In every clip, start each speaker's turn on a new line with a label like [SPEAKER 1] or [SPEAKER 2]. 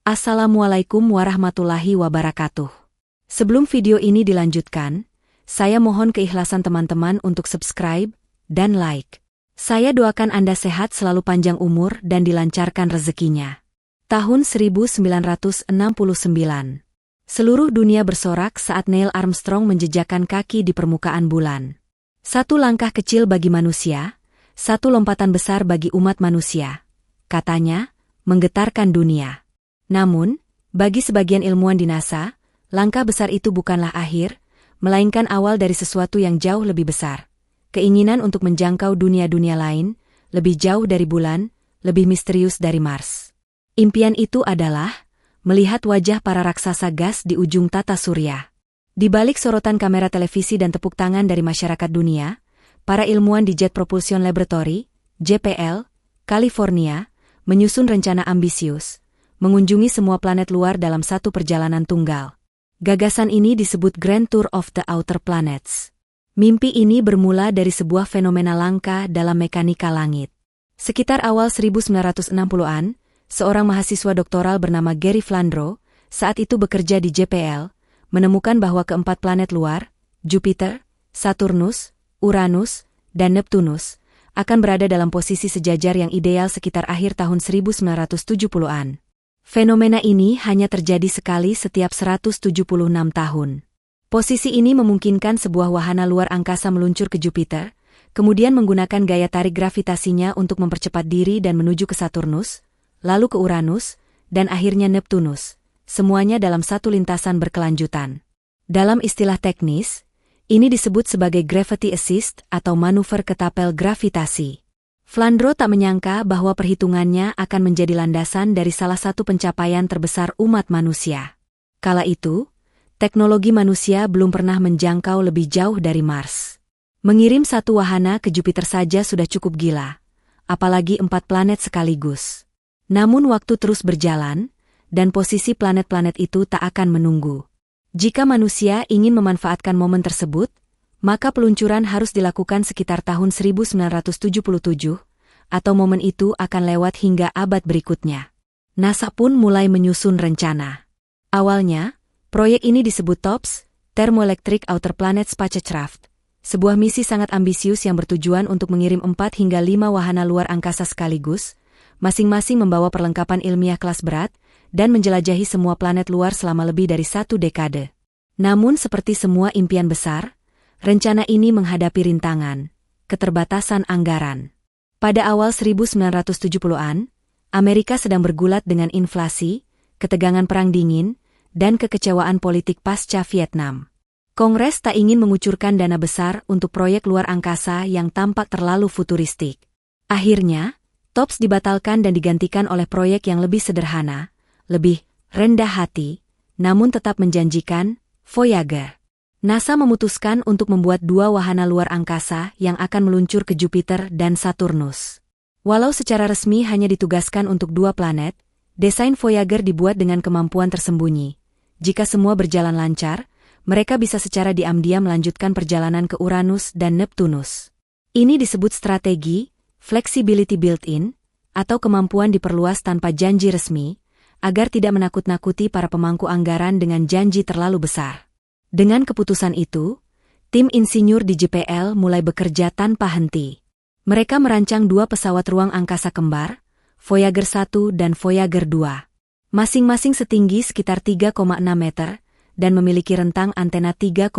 [SPEAKER 1] Assalamualaikum warahmatullahi wabarakatuh. Sebelum video ini dilanjutkan, saya mohon keikhlasan teman-teman untuk subscribe dan like. Saya doakan Anda sehat selalu, panjang umur dan dilancarkan rezekinya. Tahun 1969. Seluruh dunia bersorak saat Neil Armstrong menjejakkan kaki di permukaan bulan. Satu langkah kecil bagi manusia, satu lompatan besar bagi umat manusia. Katanya, menggetarkan dunia. Namun, bagi sebagian ilmuwan di NASA, langkah besar itu bukanlah akhir, melainkan awal dari sesuatu yang jauh lebih besar. Keinginan untuk menjangkau dunia-dunia lain, lebih jauh dari bulan, lebih misterius dari Mars. Impian itu adalah melihat wajah para raksasa gas di ujung tata surya. Di balik sorotan kamera televisi dan tepuk tangan dari masyarakat dunia, para ilmuwan di Jet Propulsion Laboratory, JPL, California, menyusun rencana ambisius, mengunjungi semua planet luar dalam satu perjalanan tunggal. Gagasan ini disebut Grand Tour of the Outer Planets. Mimpi ini bermula dari sebuah fenomena langka dalam mekanika langit. Sekitar awal 1960-an, seorang mahasiswa doktoral bernama Gary Flandro, saat itu bekerja di JPL, menemukan bahwa keempat planet luar, Jupiter, Saturnus, Uranus, dan Neptunus, akan berada dalam posisi sejajar yang ideal sekitar akhir tahun 1970-an. Fenomena ini hanya terjadi sekali setiap 176 tahun. Posisi ini memungkinkan sebuah wahana luar angkasa meluncur ke Jupiter, kemudian menggunakan gaya tarik gravitasinya untuk mempercepat diri dan menuju ke Saturnus, lalu ke Uranus, dan akhirnya Neptunus, semuanya dalam satu lintasan berkelanjutan. Dalam istilah teknis, ini disebut sebagai gravity assist atau manuver ketapel gravitasi. Flandro tak menyangka bahwa perhitungannya akan menjadi landasan dari salah satu pencapaian terbesar umat manusia. Kala itu, teknologi manusia belum pernah menjangkau lebih jauh dari Mars. Mengirim satu wahana ke Jupiter saja sudah cukup gila, apalagi 4 planet sekaligus. Namun waktu terus berjalan, dan posisi planet-planet itu tak akan menunggu. Jika manusia ingin memanfaatkan momen tersebut, maka peluncuran harus dilakukan sekitar tahun 1977, atau momen itu akan lewat hingga abad berikutnya. NASA pun mulai menyusun rencana. Awalnya, proyek ini disebut TOPS, Thermoelectric Outer Planet Spacecraft, sebuah misi sangat ambisius yang bertujuan untuk mengirim 4 hingga 5 wahana luar angkasa sekaligus, masing-masing membawa perlengkapan ilmiah kelas berat, dan menjelajahi semua planet luar selama lebih dari 1 dekade. Namun seperti semua impian besar, rencana ini menghadapi rintangan, keterbatasan anggaran. Pada awal 1970-an, Amerika sedang bergulat dengan inflasi, ketegangan perang dingin, dan kekecewaan politik pasca Vietnam. Kongres tak ingin mengucurkan dana besar untuk proyek luar angkasa yang tampak terlalu futuristik. Akhirnya, TOPS dibatalkan dan digantikan oleh proyek yang lebih sederhana, lebih rendah hati, namun tetap menjanjikan, Voyager. NASA memutuskan untuk membuat 2 wahana luar angkasa yang akan meluncur ke Jupiter dan Saturnus. Walau secara resmi hanya ditugaskan untuk 2 planet, desain Voyager dibuat dengan kemampuan tersembunyi. Jika semua berjalan lancar, mereka bisa secara diam-diam melanjutkan perjalanan ke Uranus dan Neptunus. Ini disebut strategi, flexibility built-in, atau kemampuan diperluas tanpa janji resmi, agar tidak menakut-nakuti para pemangku anggaran dengan janji terlalu besar. Dengan keputusan itu, tim insinyur di JPL mulai bekerja tanpa henti. Mereka merancang 2 pesawat ruang angkasa kembar, Voyager 1 dan Voyager 2. Masing-masing setinggi sekitar 3,6 meter, dan memiliki rentang antena 3,7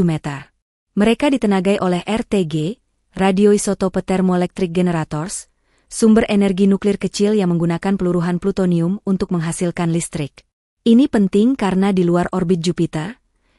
[SPEAKER 1] meter. Mereka ditenagai oleh RTG, Radioisotope Thermoelectric Generators, sumber energi nuklir kecil yang menggunakan peluruhan plutonium untuk menghasilkan listrik. Ini penting karena di luar orbit Jupiter,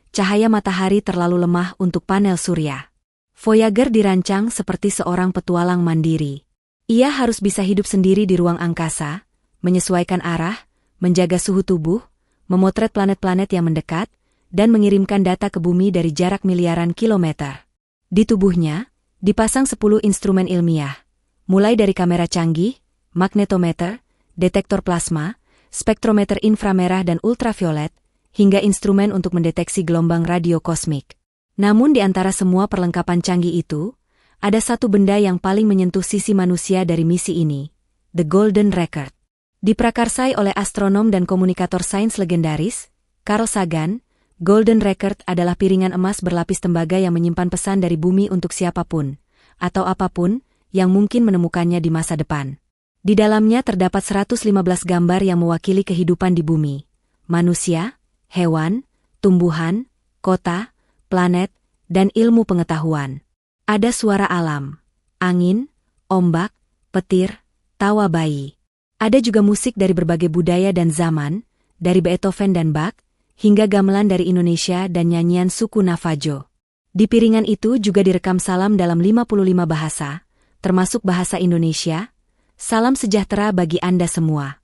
[SPEAKER 1] cahaya matahari terlalu lemah untuk panel surya. Voyager dirancang seperti seorang petualang mandiri. Ia harus bisa hidup sendiri di ruang angkasa, menyesuaikan arah, menjaga suhu tubuh, memotret planet-planet yang mendekat, dan mengirimkan data ke bumi dari jarak miliaran kilometer. Di tubuhnya, dipasang 10 instrumen ilmiah, mulai dari kamera canggih, magnetometer, detektor plasma, spektrometer inframerah dan ultraviolet, hingga instrumen untuk mendeteksi gelombang radio kosmik. Namun di antara semua perlengkapan canggih itu, ada satu benda yang paling menyentuh sisi manusia dari misi ini, The Golden Record. Diprakarsai oleh astronom dan komunikator sains legendaris, Carl Sagan, Golden Record adalah piringan emas berlapis tembaga yang menyimpan pesan dari bumi untuk siapapun, atau apapun, yang mungkin menemukannya di masa depan. Di dalamnya terdapat 115 gambar yang mewakili kehidupan di bumi, manusia, hewan, tumbuhan, kota, planet, dan ilmu pengetahuan. Ada suara alam, angin, ombak, petir, tawa bayi. Ada juga musik dari berbagai budaya dan zaman, dari Beethoven dan Bach, hingga gamelan dari Indonesia dan nyanyian suku Navajo. Di piringan itu juga direkam salam dalam 55 bahasa, termasuk bahasa Indonesia. Salam sejahtera bagi Anda semua.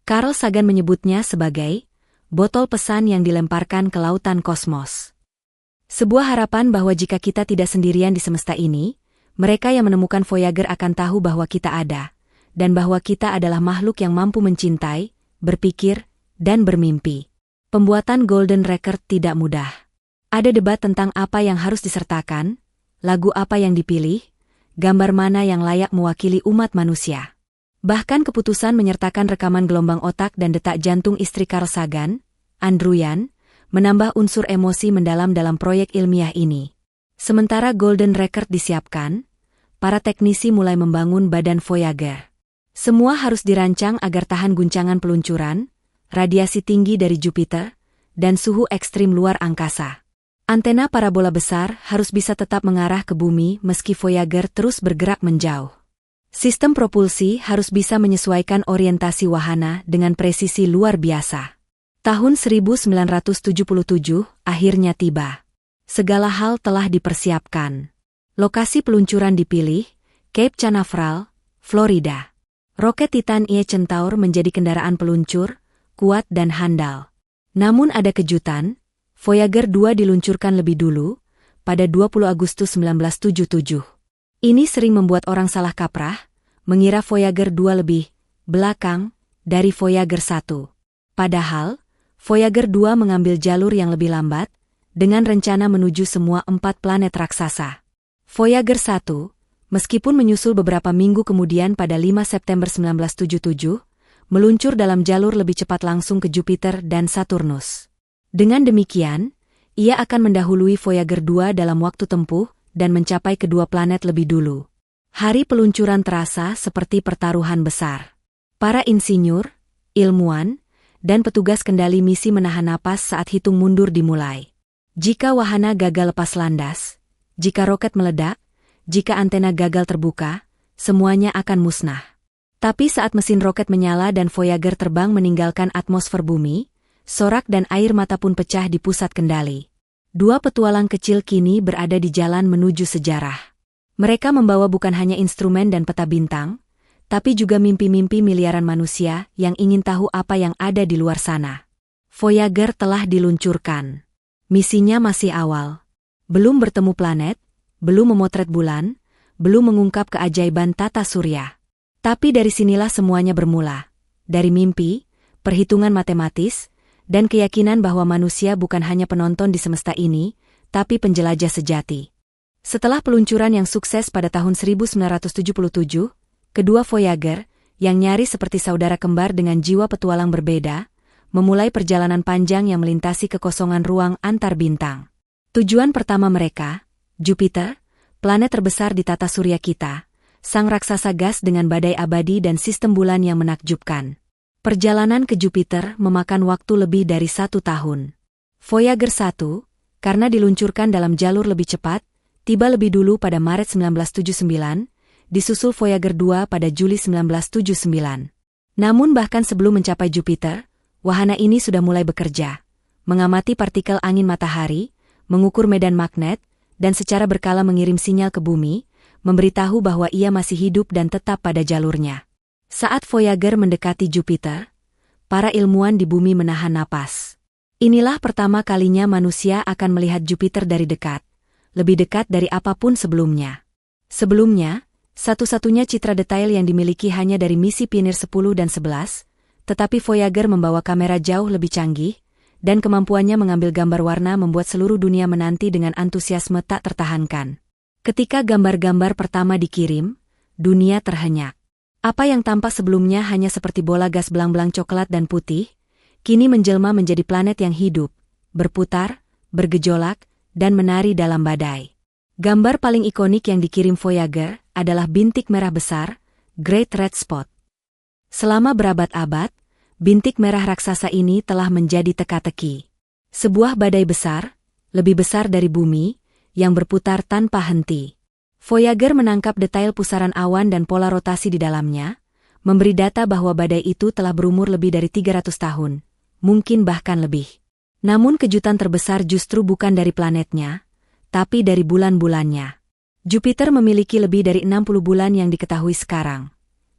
[SPEAKER 1] Carl Sagan menyebutnya sebagai botol pesan yang dilemparkan ke lautan kosmos. Sebuah harapan bahwa jika kita tidak sendirian di semesta ini, mereka yang menemukan Voyager akan tahu bahwa kita ada, dan bahwa kita adalah makhluk yang mampu mencintai, berpikir, dan bermimpi. Pembuatan Golden Record tidak mudah. Ada debat tentang apa yang harus disertakan, lagu apa yang dipilih, gambar mana yang layak mewakili umat manusia. Bahkan keputusan menyertakan rekaman gelombang otak dan detak jantung istri Carl Sagan, Andrew, menambah unsur emosi mendalam dalam proyek ilmiah ini. Sementara Golden Record disiapkan, para teknisi mulai membangun badan Voyager. Semua harus dirancang agar tahan guncangan peluncuran, radiasi tinggi dari Jupiter, dan suhu ekstrim luar angkasa. Antena parabola besar harus bisa tetap mengarah ke bumi meski Voyager terus bergerak menjauh. Sistem propulsi harus bisa menyesuaikan orientasi wahana dengan presisi luar biasa. Tahun 1977 akhirnya tiba. Segala hal telah dipersiapkan. Lokasi peluncuran dipilih, Cape Canaveral, Florida. Roket Titan IE Centaur menjadi kendaraan peluncur, kuat dan handal. Namun ada kejutan, Voyager 2 diluncurkan lebih dulu, pada 20 Agustus 1977. Ini sering membuat orang salah kaprah, mengira Voyager 2 lebih belakang dari Voyager 1. Padahal, Voyager 2 mengambil jalur yang lebih lambat, dengan rencana menuju semua 4 planet raksasa. Voyager 1, meskipun menyusul beberapa minggu kemudian pada 5 September 1977, meluncur dalam jalur lebih cepat langsung ke Jupiter dan Saturnus. Dengan demikian, ia akan mendahului Voyager 2 dalam waktu tempuh dan mencapai kedua planet lebih dulu. Hari peluncuran terasa seperti pertaruhan besar. Para insinyur, ilmuwan, dan petugas kendali misi menahan napas saat hitung mundur dimulai. Jika wahana gagal lepas landas, jika roket meledak, jika antena gagal terbuka, semuanya akan musnah. Tapi saat mesin roket menyala dan Voyager terbang meninggalkan atmosfer bumi, sorak dan air mata pun pecah di pusat kendali. Dua petualang kecil kini berada di jalan menuju sejarah. Mereka membawa bukan hanya instrumen dan peta bintang, tapi juga mimpi-mimpi miliaran manusia yang ingin tahu apa yang ada di luar sana. Voyager telah diluncurkan. Misinya masih awal. Belum bertemu planet, belum memotret bulan, belum mengungkap keajaiban tata surya. Tapi dari sinilah semuanya bermula. Dari mimpi, perhitungan matematis, dan keyakinan bahwa manusia bukan hanya penonton di semesta ini, tapi penjelajah sejati. Setelah peluncuran yang sukses pada tahun 1977, kedua Voyager, yang nyaris seperti saudara kembar dengan jiwa petualang berbeda, memulai perjalanan panjang yang melintasi kekosongan ruang antar bintang. Tujuan pertama mereka, Jupiter, planet terbesar di tata surya kita, sang raksasa gas dengan badai abadi dan sistem bulan yang menakjubkan. Perjalanan ke Jupiter memakan waktu lebih dari 1 tahun. Voyager 1, karena diluncurkan dalam jalur lebih cepat, tiba lebih dulu pada Maret 1979, disusul Voyager 2 pada Juli 1979. Namun bahkan sebelum mencapai Jupiter, wahana ini sudah mulai bekerja, mengamati partikel angin matahari, mengukur medan magnet, dan secara berkala mengirim sinyal ke bumi, memberitahu bahwa ia masih hidup dan tetap pada jalurnya. Saat Voyager mendekati Jupiter, para ilmuwan di bumi menahan napas. Inilah pertama kalinya manusia akan melihat Jupiter dari dekat, lebih dekat dari apapun sebelumnya. Sebelumnya, satu-satunya citra detail yang dimiliki hanya dari misi Pioneer 10 dan 11, tetapi Voyager membawa kamera jauh lebih canggih, dan kemampuannya mengambil gambar warna membuat seluruh dunia menanti dengan antusiasme tak tertahankan. Ketika gambar-gambar pertama dikirim, dunia terhenyak. Apa yang tampak sebelumnya hanya seperti bola gas belang-belang coklat dan putih, kini menjelma menjadi planet yang hidup, berputar, bergejolak, dan menari dalam badai. Gambar paling ikonik yang dikirim Voyager adalah bintik merah besar, Great Red Spot. Selama berabad-abad, bintik merah raksasa ini telah menjadi teka-teki. Sebuah badai besar, lebih besar dari bumi, yang berputar tanpa henti. Voyager menangkap detail pusaran awan dan pola rotasi di dalamnya, memberi data bahwa badai itu telah berumur lebih dari 300 tahun, mungkin bahkan lebih. Namun kejutan terbesar justru bukan dari planetnya, tapi dari bulan-bulannya. Jupiter memiliki lebih dari 60 bulan yang diketahui sekarang.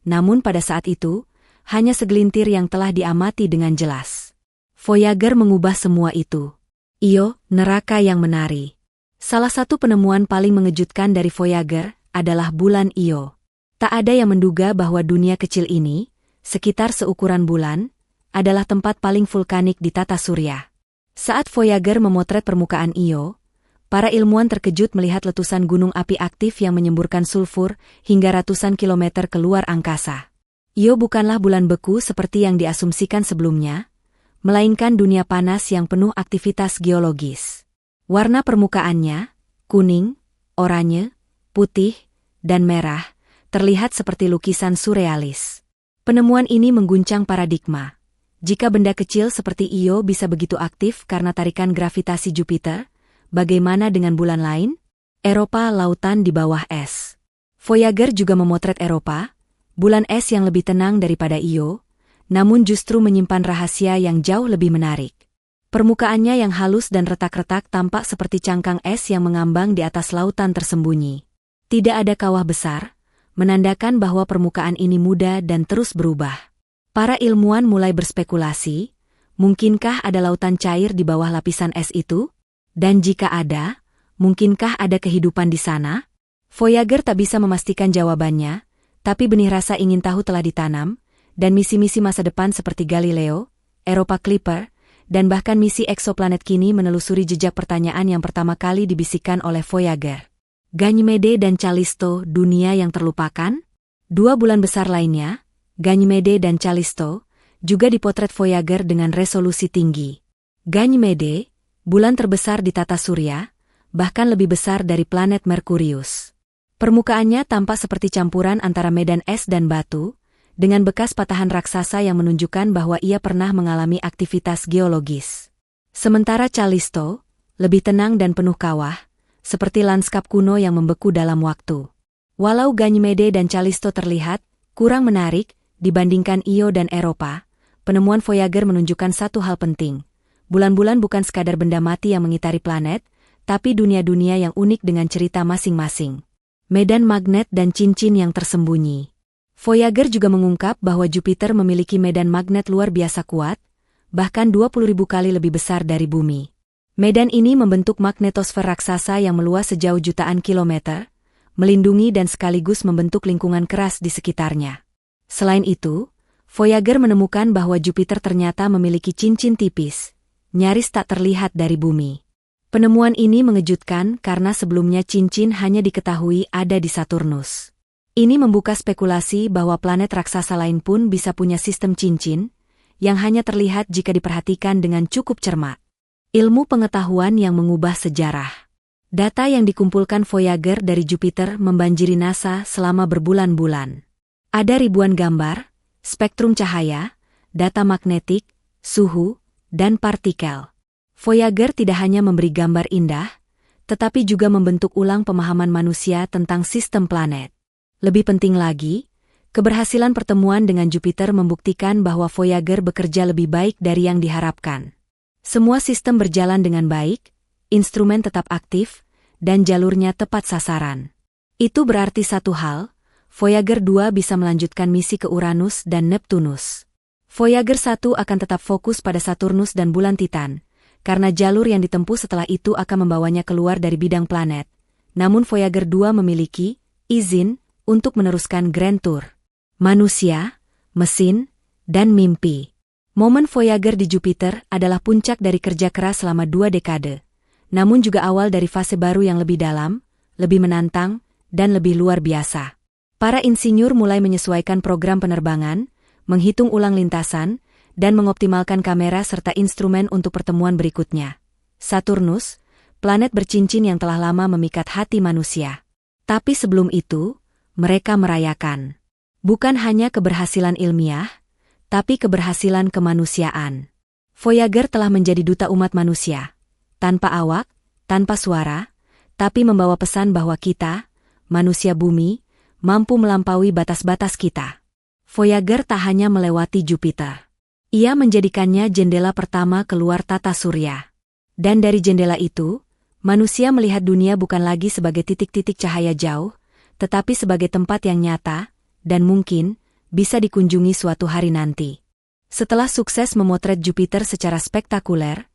[SPEAKER 1] Namun pada saat itu, hanya segelintir yang telah diamati dengan jelas. Voyager mengubah semua itu. Io, neraka yang menari. Salah satu penemuan paling mengejutkan dari Voyager adalah bulan Io. Tak ada yang menduga bahwa dunia kecil ini, sekitar seukuran bulan, adalah tempat paling vulkanik di tata surya. Saat Voyager memotret permukaan Io, para ilmuwan terkejut melihat letusan gunung api aktif yang menyemburkan sulfur hingga ratusan kilometer keluar angkasa. Io bukanlah bulan beku seperti yang diasumsikan sebelumnya, melainkan dunia panas yang penuh aktivitas geologis. Warna permukaannya, kuning, oranye, putih, dan merah, terlihat seperti lukisan surrealis. Penemuan ini mengguncang paradigma. Jika benda kecil seperti Io bisa begitu aktif karena tarikan gravitasi Jupiter, bagaimana dengan bulan lain? Eropa, lautan di bawah es. Voyager juga memotret Eropa, bulan es yang lebih tenang daripada Io, namun justru menyimpan rahasia yang jauh lebih menarik. Permukaannya yang halus dan retak-retak tampak seperti cangkang es yang mengambang di atas lautan tersembunyi. Tidak ada kawah besar, menandakan bahwa permukaan ini muda dan terus berubah. Para ilmuwan mulai berspekulasi, mungkinkah ada lautan cair di bawah lapisan es itu? Dan jika ada, mungkinkah ada kehidupan di sana? Voyager tak bisa memastikan jawabannya, tapi benih rasa ingin tahu telah ditanam, dan misi-misi masa depan seperti Galileo, Europa Clipper, dan bahkan misi eksoplanet kini menelusuri jejak pertanyaan yang pertama kali dibisikkan oleh Voyager. Ganymede dan Callisto, dunia yang terlupakan? Dua bulan besar lainnya, Ganymede dan Callisto, juga dipotret Voyager dengan resolusi tinggi. Ganymede, bulan terbesar di tata surya, bahkan lebih besar dari planet Merkurius. Permukaannya tampak seperti campuran antara medan es dan batu, dengan bekas patahan raksasa yang menunjukkan bahwa ia pernah mengalami aktivitas geologis. Sementara Callisto, lebih tenang dan penuh kawah, seperti lanskap kuno yang membeku dalam waktu. Walau Ganymede dan Callisto terlihat kurang menarik dibandingkan Io dan Eropa, penemuan Voyager menunjukkan satu hal penting. Bulan-bulan bukan sekadar benda mati yang mengitari planet, tapi dunia-dunia yang unik dengan cerita masing-masing. Medan magnet dan cincin yang tersembunyi. Voyager juga mengungkap bahwa Jupiter memiliki medan magnet luar biasa kuat, bahkan 20.000 kali lebih besar dari bumi. Medan ini membentuk magnetosfer raksasa yang meluas sejauh jutaan kilometer, melindungi dan sekaligus membentuk lingkungan keras di sekitarnya. Selain itu, Voyager menemukan bahwa Jupiter ternyata memiliki cincin tipis, nyaris tak terlihat dari bumi. Penemuan ini mengejutkan karena sebelumnya cincin hanya diketahui ada di Saturnus. Ini membuka spekulasi bahwa planet raksasa lain pun bisa punya sistem cincin, yang hanya terlihat jika diperhatikan dengan cukup cermat. Ilmu pengetahuan yang mengubah sejarah. Data yang dikumpulkan Voyager dari Jupiter membanjiri NASA selama berbulan-bulan. Ada ribuan gambar, spektrum cahaya, data magnetik, suhu, dan partikel. Voyager tidak hanya memberi gambar indah, tetapi juga membentuk ulang pemahaman manusia tentang sistem planet. Lebih penting lagi, keberhasilan pertemuan dengan Jupiter membuktikan bahwa Voyager bekerja lebih baik dari yang diharapkan. Semua sistem berjalan dengan baik, instrumen tetap aktif, dan jalurnya tepat sasaran. Itu berarti satu hal, Voyager 2 bisa melanjutkan misi ke Uranus dan Neptunus. Voyager 1 akan tetap fokus pada Saturnus dan bulan Titan, karena jalur yang ditempuh setelah itu akan membawanya keluar dari bidang planet. Namun Voyager 2 memiliki izin untuk meneruskan Grand Tour. Manusia, mesin, dan mimpi. Momen Voyager di Jupiter adalah puncak dari kerja keras selama 2 dekade, namun juga awal dari fase baru yang lebih dalam, lebih menantang, dan lebih luar biasa. Para insinyur mulai menyesuaikan program penerbangan, menghitung ulang lintasan, dan mengoptimalkan kamera serta instrumen untuk pertemuan berikutnya. Saturnus, planet bercincin yang telah lama memikat hati manusia. Tapi sebelum itu, mereka merayakan bukan hanya keberhasilan ilmiah, tapi keberhasilan kemanusiaan. Voyager telah menjadi duta umat manusia, tanpa awak, tanpa suara, tapi membawa pesan bahwa kita, manusia bumi, mampu melampaui batas-batas kita. Voyager tak hanya melewati Jupiter. Ia menjadikannya jendela pertama keluar tata surya. Dan dari jendela itu, manusia melihat dunia bukan lagi sebagai titik-titik cahaya jauh, tetapi sebagai tempat yang nyata, dan mungkin, bisa dikunjungi suatu hari nanti. Setelah sukses memotret Jupiter secara spektakuler,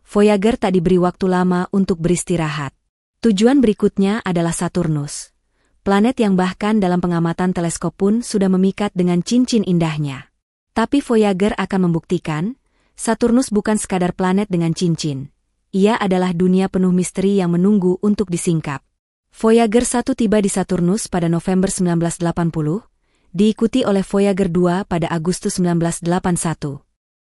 [SPEAKER 1] Voyager tak diberi waktu lama untuk beristirahat. Tujuan berikutnya adalah Saturnus. Planet yang bahkan dalam pengamatan teleskop pun sudah memikat dengan cincin indahnya. Tapi Voyager akan membuktikan, Saturnus bukan sekadar planet dengan cincin. Ia adalah dunia penuh misteri yang menunggu untuk disingkap. Voyager 1 tiba di Saturnus pada November 1980, diikuti oleh Voyager 2 pada Agustus 1981.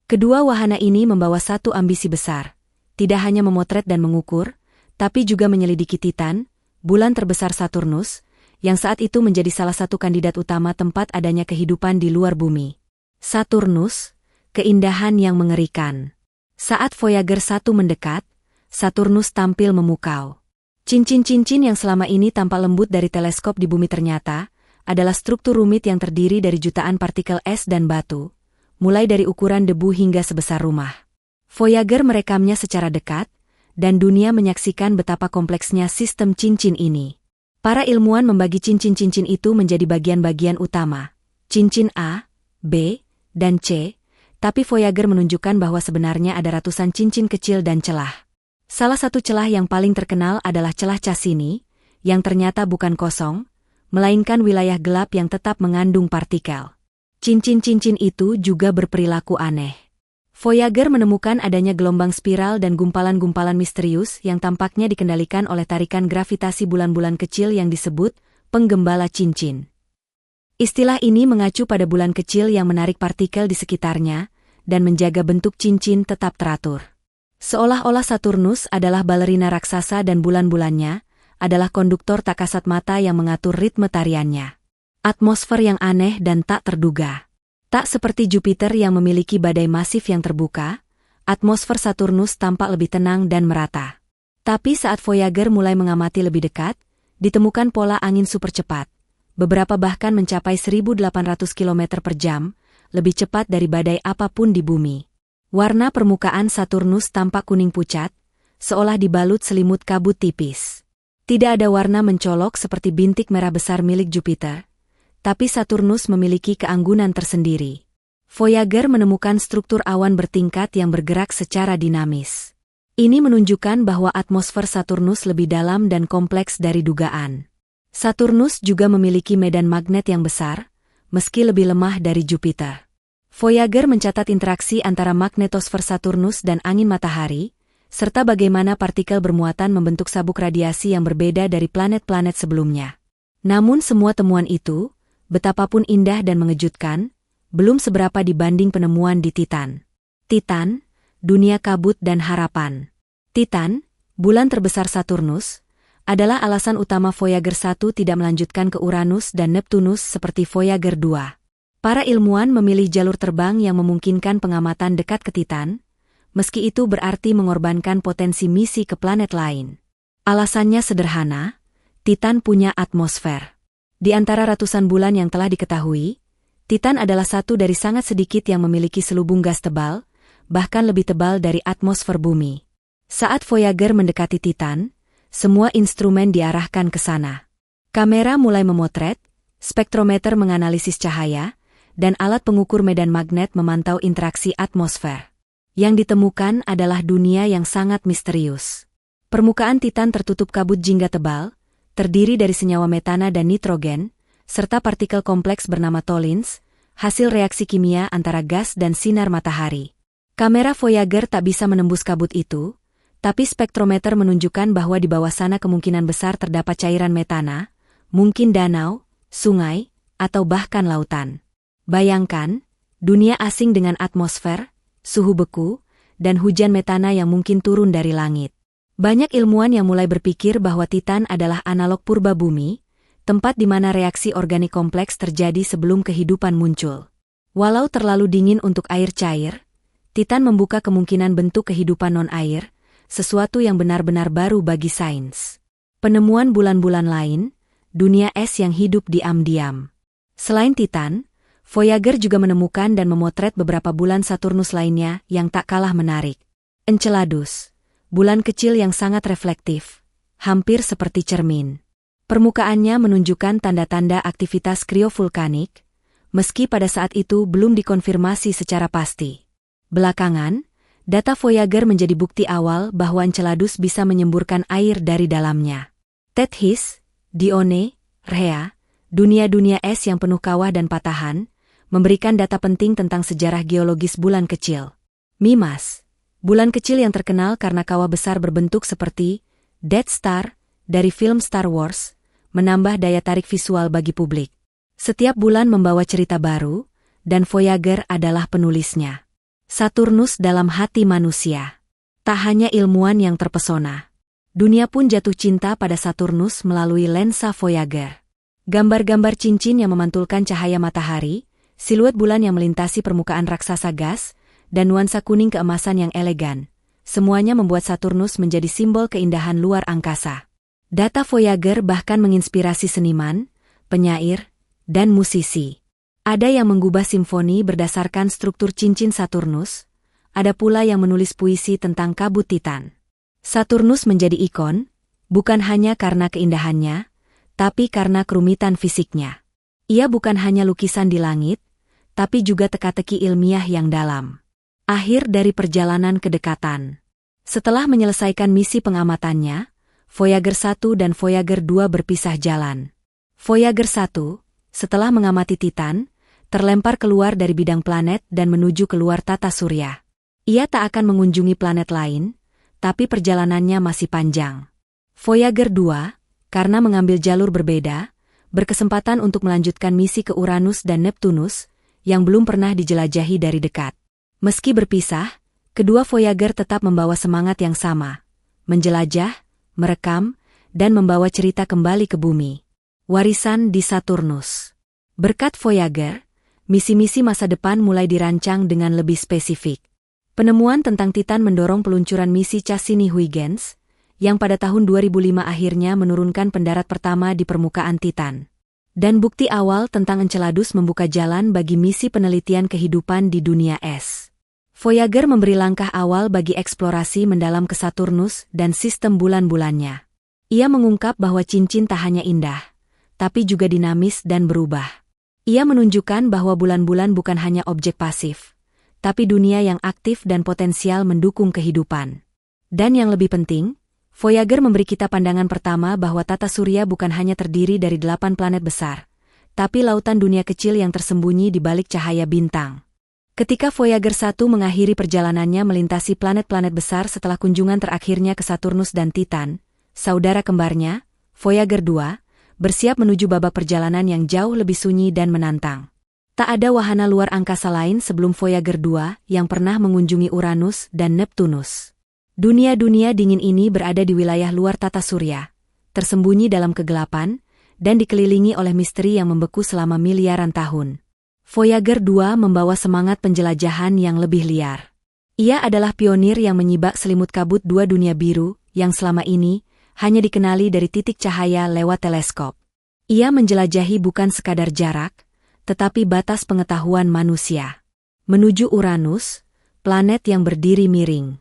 [SPEAKER 1] Kedua wahana ini membawa satu ambisi besar, tidak hanya memotret dan mengukur, tapi juga menyelidiki Titan, bulan terbesar Saturnus, yang saat itu menjadi salah satu kandidat utama tempat adanya kehidupan di luar bumi. Saturnus, keindahan yang mengerikan. Saat Voyager 1 mendekat, Saturnus tampil memukau. Cincin-cincin yang selama ini tampak lembut dari teleskop di bumi ternyata adalah struktur rumit yang terdiri dari jutaan partikel es dan batu, mulai dari ukuran debu hingga sebesar rumah. Voyager merekamnya secara dekat, dan dunia menyaksikan betapa kompleksnya sistem cincin ini. Para ilmuwan membagi cincin-cincin itu menjadi bagian-bagian utama, cincin A, B, dan C, tapi Voyager menunjukkan bahwa sebenarnya ada ratusan cincin kecil dan celah. Salah satu celah yang paling terkenal adalah celah Cassini, yang ternyata bukan kosong, melainkan wilayah gelap yang tetap mengandung partikel. Cincin-cincin itu juga berperilaku aneh. Voyager menemukan adanya gelombang spiral dan gumpalan-gumpalan misterius yang tampaknya dikendalikan oleh tarikan gravitasi bulan-bulan kecil yang disebut penggembala cincin. Istilah ini mengacu pada bulan kecil yang menarik partikel di sekitarnya dan menjaga bentuk cincin tetap teratur. Seolah-olah Saturnus adalah balerina raksasa dan bulan-bulannya adalah konduktor tak kasat mata yang mengatur ritme tariannya. Atmosfer yang aneh dan tak terduga. Tak seperti Jupiter yang memiliki badai masif yang terbuka, atmosfer Saturnus tampak lebih tenang dan merata. Tapi saat Voyager mulai mengamati lebih dekat, ditemukan pola angin super cepat. Beberapa bahkan mencapai 1.800 km per jam, lebih cepat dari badai apapun di bumi. Warna permukaan Saturnus tampak kuning pucat, seolah dibalut selimut kabut tipis. Tidak ada warna mencolok seperti bintik merah besar milik Jupiter, tapi Saturnus memiliki keanggunan tersendiri. Voyager menemukan struktur awan bertingkat yang bergerak secara dinamis. Ini menunjukkan bahwa atmosfer Saturnus lebih dalam dan kompleks dari dugaan. Saturnus juga memiliki medan magnet yang besar, meski lebih lemah dari Jupiter. Voyager mencatat interaksi antara magnetosfer Saturnus dan angin matahari, serta bagaimana partikel bermuatan membentuk sabuk radiasi yang berbeda dari planet-planet sebelumnya. Namun semua temuan itu, betapapun indah dan mengejutkan, belum seberapa dibanding penemuan di Titan. Titan, dunia kabut dan harapan. Titan, bulan terbesar Saturnus, adalah alasan utama Voyager 1 tidak melanjutkan ke Uranus dan Neptunus seperti Voyager 2. Para ilmuwan memilih jalur terbang yang memungkinkan pengamatan dekat ke Titan, meski itu berarti mengorbankan potensi misi ke planet lain. Alasannya sederhana, Titan punya atmosfer. Di antara ratusan bulan yang telah diketahui, Titan adalah satu dari sangat sedikit yang memiliki selubung gas tebal, bahkan lebih tebal dari atmosfer bumi. Saat Voyager mendekati Titan, semua instrumen diarahkan ke sana. Kamera mulai memotret, spektrometer menganalisis cahaya, dan alat pengukur medan magnet memantau interaksi atmosfer. Yang ditemukan adalah dunia yang sangat misterius. Permukaan Titan tertutup kabut jingga tebal, terdiri dari senyawa metana dan nitrogen, serta partikel kompleks bernama tholins, hasil reaksi kimia antara gas dan sinar matahari. Kamera Voyager tak bisa menembus kabut itu, tapi spektrometer menunjukkan bahwa di bawah sana kemungkinan besar terdapat cairan metana, mungkin danau, sungai, atau bahkan lautan. Bayangkan, dunia asing dengan atmosfer, suhu beku, dan hujan metana yang mungkin turun dari langit. Banyak ilmuwan yang mulai berpikir bahwa Titan adalah analog purba bumi, tempat di mana reaksi organik kompleks terjadi sebelum kehidupan muncul. Walau terlalu dingin untuk air cair, Titan membuka kemungkinan bentuk kehidupan non-air, sesuatu yang benar-benar baru bagi sains. Penemuan bulan-bulan lain, dunia es yang hidup diam-diam. Selain Titan, Voyager juga menemukan dan memotret beberapa bulan Saturnus lainnya yang tak kalah menarik. Enceladus, bulan kecil yang sangat reflektif, hampir seperti cermin. Permukaannya menunjukkan tanda-tanda aktivitas kriovulkanik, meski pada saat itu belum dikonfirmasi secara pasti. Belakangan, data Voyager menjadi bukti awal bahwa Enceladus bisa menyemburkan air dari dalamnya. Tethys, Dione, Rhea, dunia-dunia es yang penuh kawah dan patahan, memberikan data penting tentang sejarah geologis bulan kecil. Mimas, bulan kecil yang terkenal karena kawah besar berbentuk seperti Death Star dari film Star Wars, menambah daya tarik visual bagi publik. Setiap bulan membawa cerita baru, dan Voyager adalah penulisnya. Saturnus dalam hati manusia. Tak hanya ilmuwan yang terpesona. Dunia pun jatuh cinta pada Saturnus melalui lensa Voyager. Gambar-gambar cincin yang memantulkan cahaya matahari, siluet bulan yang melintasi permukaan raksasa gas, dan nuansa kuning keemasan yang elegan. Semuanya membuat Saturnus menjadi simbol keindahan luar angkasa. Data Voyager bahkan menginspirasi seniman, penyair, dan musisi. Ada yang menggubah simfoni berdasarkan struktur cincin Saturnus, ada pula yang menulis puisi tentang kabut Titan. Saturnus menjadi ikon, bukan hanya karena keindahannya, tapi karena kerumitan fisiknya. Ia bukan hanya lukisan di langit, tapi juga teka-teki ilmiah yang dalam. Akhir dari perjalanan kedekatan. Setelah menyelesaikan misi pengamatannya, Voyager 1 dan Voyager 2 berpisah jalan. Voyager 1, setelah mengamati Titan, terlempar keluar dari bidang planet dan menuju keluar tata surya. Ia tak akan mengunjungi planet lain, tapi perjalanannya masih panjang. Voyager 2, karena mengambil jalur berbeda, berkesempatan untuk melanjutkan misi ke Uranus dan Neptunus, yang belum pernah dijelajahi dari dekat. Meski berpisah, kedua Voyager tetap membawa semangat yang sama, menjelajah, merekam, dan membawa cerita kembali ke bumi. Warisan di Saturnus. Berkat Voyager, misi-misi masa depan mulai dirancang dengan lebih spesifik. Penemuan tentang Titan mendorong peluncuran misi Cassini-Huygens, yang pada tahun 2005 akhirnya menurunkan pendarat pertama di permukaan Titan. Dan bukti awal tentang Enceladus membuka jalan bagi misi penelitian kehidupan di dunia es. Voyager memberi langkah awal bagi eksplorasi mendalam ke Saturnus dan sistem bulan-bulannya. Ia mengungkap bahwa cincin tak hanya indah, tapi juga dinamis dan berubah. Ia menunjukkan bahwa bulan-bulan bukan hanya objek pasif, tapi dunia yang aktif dan potensial mendukung kehidupan. Dan yang lebih penting, Voyager memberi kita pandangan pertama bahwa tata surya bukan hanya terdiri dari 8 planet besar, tapi lautan dunia kecil yang tersembunyi di balik cahaya bintang. Ketika Voyager 1 mengakhiri perjalanannya melintasi planet-planet besar setelah kunjungan terakhirnya ke Saturnus dan Titan, saudara kembarnya, Voyager 2, bersiap menuju babak perjalanan yang jauh lebih sunyi dan menantang. Tak ada wahana luar angkasa lain sebelum Voyager 2 yang pernah mengunjungi Uranus dan Neptunus. Dunia-dunia dingin ini berada di wilayah luar tata surya, tersembunyi dalam kegelapan, dan dikelilingi oleh misteri yang membeku selama miliaran tahun. Voyager 2 membawa semangat penjelajahan yang lebih liar. Ia adalah pionir yang menyibak selimut kabut dua dunia biru, yang selama ini hanya dikenali dari titik cahaya lewat teleskop. Ia menjelajahi bukan sekadar jarak, tetapi batas pengetahuan manusia. Menuju Uranus, planet yang berdiri miring.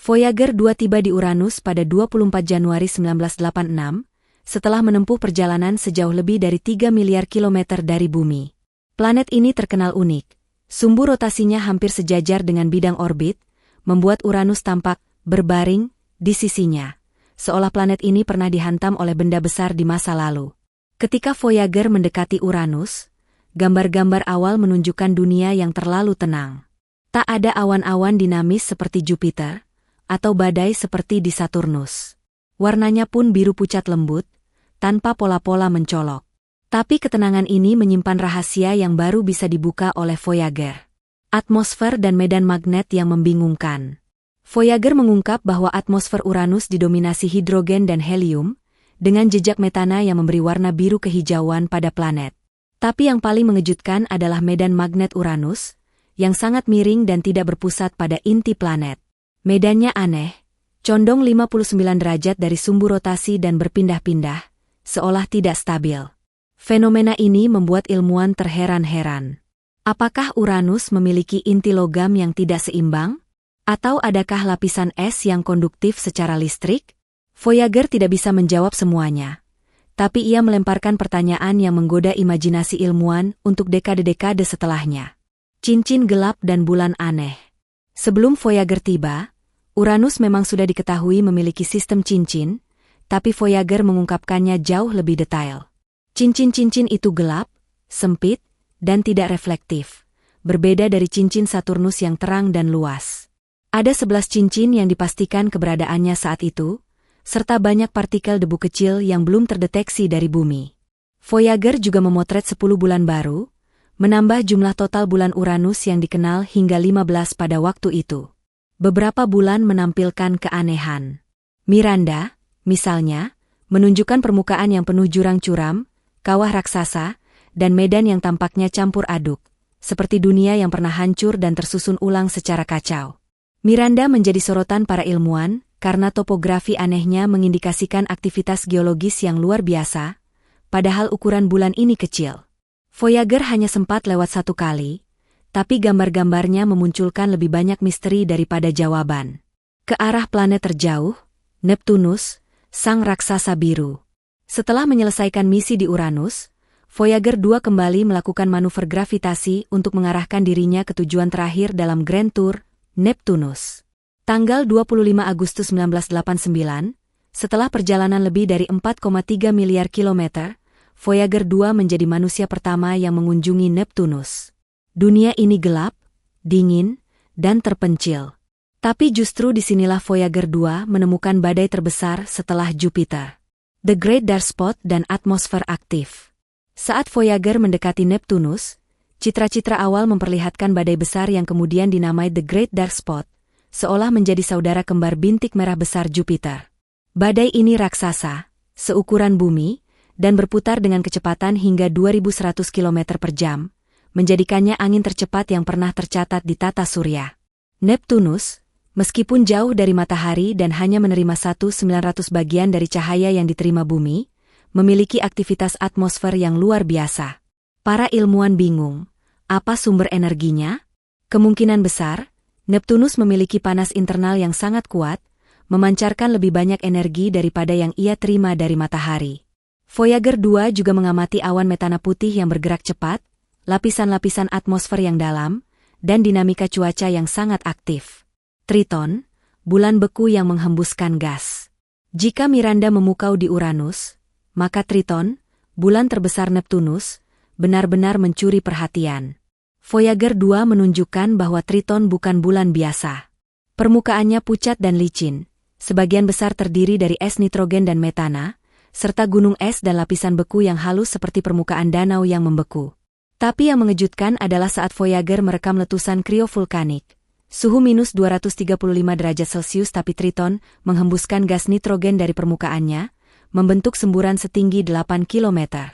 [SPEAKER 1] Voyager 2 tiba di Uranus pada 24 Januari 1986, setelah menempuh perjalanan sejauh lebih dari 3 miliar kilometer dari bumi. Planet ini terkenal unik. Sumbu rotasinya hampir sejajar dengan bidang orbit, membuat Uranus tampak berbaring di sisinya, seolah planet ini pernah dihantam oleh benda besar di masa lalu. Ketika Voyager mendekati Uranus, gambar-gambar awal menunjukkan dunia yang terlalu tenang. Tak ada awan-awan dinamis seperti Jupiter, atau badai seperti di Saturnus. Warnanya pun biru pucat lembut, tanpa pola-pola mencolok. Tapi ketenangan ini menyimpan rahasia yang baru bisa dibuka oleh Voyager. Atmosfer dan medan magnet yang membingungkan. Voyager mengungkap bahwa atmosfer Uranus didominasi hidrogen dan helium, dengan jejak metana yang memberi warna biru kehijauan pada planet. Tapi yang paling mengejutkan adalah medan magnet Uranus, yang sangat miring dan tidak berpusat pada inti planet. Medannya aneh, condong 59 derajat dari sumbu rotasi dan berpindah-pindah, seolah tidak stabil. Fenomena ini membuat ilmuwan terheran-heran. Apakah Uranus memiliki inti logam yang tidak seimbang? Atau adakah lapisan es yang konduktif secara listrik? Voyager tidak bisa menjawab semuanya. Tapi ia melemparkan pertanyaan yang menggoda imajinasi ilmuwan untuk dekade-dekade setelahnya. Cincin gelap dan bulan aneh. Sebelum Voyager tiba, Uranus memang sudah diketahui memiliki sistem cincin, tapi Voyager mengungkapkannya jauh lebih detail. Cincin-cincin itu gelap, sempit, dan tidak reflektif, berbeda dari cincin Saturnus yang terang dan luas. Ada 11 cincin yang dipastikan keberadaannya saat itu, serta banyak partikel debu kecil yang belum terdeteksi dari bumi. Voyager juga memotret 10 bulan baru, menambah jumlah total bulan Uranus yang dikenal hingga 15 pada waktu itu. Beberapa bulan menampilkan keanehan. Miranda, misalnya, menunjukkan permukaan yang penuh jurang curam, kawah raksasa, dan medan yang tampaknya campur aduk, seperti dunia yang pernah hancur dan tersusun ulang secara kacau. Miranda menjadi sorotan para ilmuwan karena topografi anehnya mengindikasikan aktivitas geologis yang luar biasa, padahal ukuran bulan ini kecil. Voyager hanya sempat lewat 1 kali, tapi gambar-gambarnya memunculkan lebih banyak misteri daripada jawaban. Ke arah planet terjauh, Neptunus, sang raksasa biru. Setelah menyelesaikan misi di Uranus, Voyager 2 kembali melakukan manuver gravitasi untuk mengarahkan dirinya ke tujuan terakhir dalam Grand Tour, Neptunus. Tanggal 25 Agustus 1989, setelah perjalanan lebih dari 4,3 miliar kilometer, Voyager 2 menjadi manusia pertama yang mengunjungi Neptunus. Dunia ini gelap, dingin, dan terpencil. Tapi justru disinilah Voyager 2 menemukan badai terbesar setelah Jupiter. The Great Dark Spot dan atmosfer aktif. Saat Voyager mendekati Neptunus, citra-citra awal memperlihatkan badai besar yang kemudian dinamai The Great Dark Spot, seolah menjadi saudara kembar bintik merah besar Jupiter. Badai ini raksasa, seukuran bumi, dan berputar dengan kecepatan hingga 2100 km per jam, menjadikannya angin tercepat yang pernah tercatat di tata surya. Neptunus, meskipun jauh dari matahari dan hanya menerima 1/900 bagian dari cahaya yang diterima bumi, memiliki aktivitas atmosfer yang luar biasa. Para ilmuwan bingung, apa sumber energinya? Kemungkinan besar, Neptunus memiliki panas internal yang sangat kuat, memancarkan lebih banyak energi daripada yang ia terima dari matahari. Voyager 2 juga mengamati awan metana putih yang bergerak cepat, lapisan-lapisan atmosfer yang dalam, dan dinamika cuaca yang sangat aktif. Triton, bulan beku yang menghembuskan gas. Jika Miranda memukau di Uranus, maka Triton, bulan terbesar Neptunus, benar-benar mencuri perhatian. Voyager 2 menunjukkan bahwa Triton bukan bulan biasa. Permukaannya pucat dan licin, sebagian besar terdiri dari es nitrogen dan metana, serta gunung es dan lapisan beku yang halus seperti permukaan danau yang membeku. Tapi yang mengejutkan adalah saat Voyager merekam letusan kriovulkanik. Suhu minus 235 derajat Celcius tapi Triton menghembuskan gas nitrogen dari permukaannya, membentuk semburan setinggi 8 km.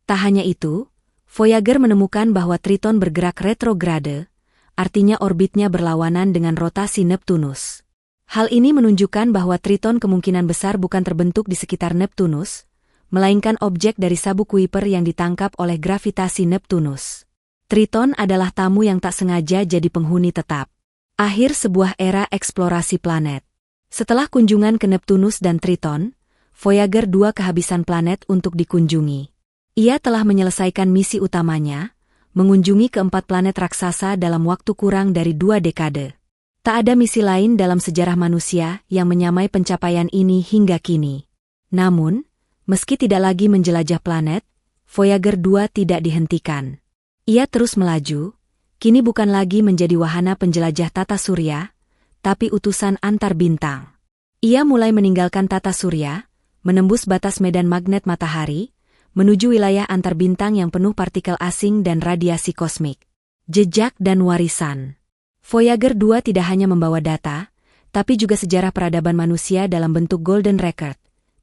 [SPEAKER 1] Tak hanya itu, Voyager menemukan bahwa Triton bergerak retrograde, artinya orbitnya berlawanan dengan rotasi Neptunus. Hal ini menunjukkan bahwa Triton kemungkinan besar bukan terbentuk di sekitar Neptunus, melainkan objek dari sabuk Kuiper yang ditangkap oleh gravitasi Neptunus. Triton adalah tamu yang tak sengaja jadi penghuni tetap. Akhir sebuah era eksplorasi planet. Setelah kunjungan ke Neptunus dan Triton, Voyager 2 kehabisan planet untuk dikunjungi. Ia telah menyelesaikan misi utamanya, mengunjungi keempat planet raksasa dalam waktu kurang dari 2 dekade. Tak ada misi lain dalam sejarah manusia yang menyamai pencapaian ini hingga kini. Namun, meski tidak lagi menjelajah planet, Voyager 2 tidak dihentikan. Ia terus melaju, kini bukan lagi menjadi wahana penjelajah tata surya, tapi utusan antar bintang. Ia mulai meninggalkan tata surya, menembus batas medan magnet matahari, menuju wilayah antar bintang yang penuh partikel asing dan radiasi kosmik. Jejak dan warisan. Voyager 2 tidak hanya membawa data, tapi juga sejarah peradaban manusia dalam bentuk Golden Record,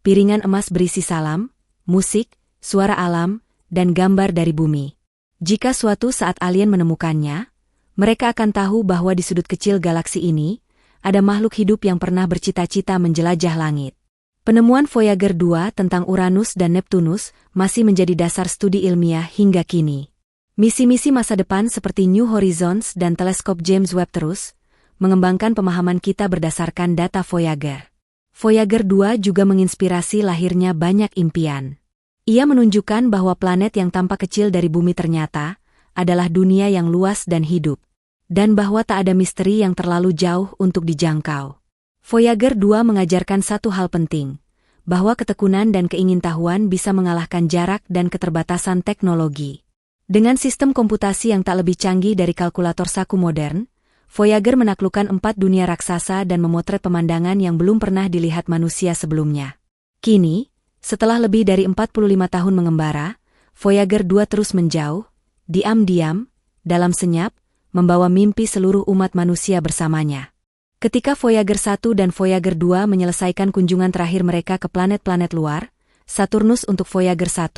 [SPEAKER 1] piringan emas berisi salam, musik, suara alam, dan gambar dari bumi. Jika suatu saat alien menemukannya, mereka akan tahu bahwa di sudut kecil galaksi ini, ada makhluk hidup yang pernah bercita-cita menjelajah langit. Penemuan Voyager 2 tentang Uranus dan Neptunus masih menjadi dasar studi ilmiah hingga kini. Misi-misi masa depan seperti New Horizons dan teleskop James Webb terus mengembangkan pemahaman kita berdasarkan data Voyager. Voyager 2 juga menginspirasi lahirnya banyak impian. Ia menunjukkan bahwa planet yang tampak kecil dari bumi ternyata adalah dunia yang luas dan hidup, dan bahwa tak ada misteri yang terlalu jauh untuk dijangkau. Voyager 2 mengajarkan satu hal penting, bahwa ketekunan dan keingintahuan bisa mengalahkan jarak dan keterbatasan teknologi. Dengan sistem komputasi yang tak lebih canggih dari kalkulator saku modern, Voyager menaklukkan 4 dunia raksasa dan memotret pemandangan yang belum pernah dilihat manusia sebelumnya. Kini, setelah lebih dari 45 tahun mengembara, Voyager 2 terus menjauh, diam-diam, dalam senyap, membawa mimpi seluruh umat manusia bersamanya. Ketika Voyager 1 dan Voyager 2 menyelesaikan kunjungan terakhir mereka ke planet-planet luar, Saturnus untuk Voyager 1,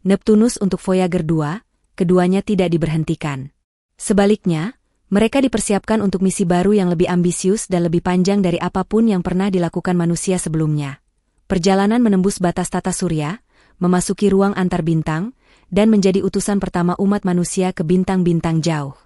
[SPEAKER 1] Neptunus untuk Voyager 2, keduanya tidak diberhentikan. Sebaliknya, mereka dipersiapkan untuk misi baru yang lebih ambisius dan lebih panjang dari apapun yang pernah dilakukan manusia sebelumnya. Perjalanan menembus batas tata surya, memasuki ruang antar bintang, dan menjadi utusan pertama umat manusia ke bintang-bintang jauh.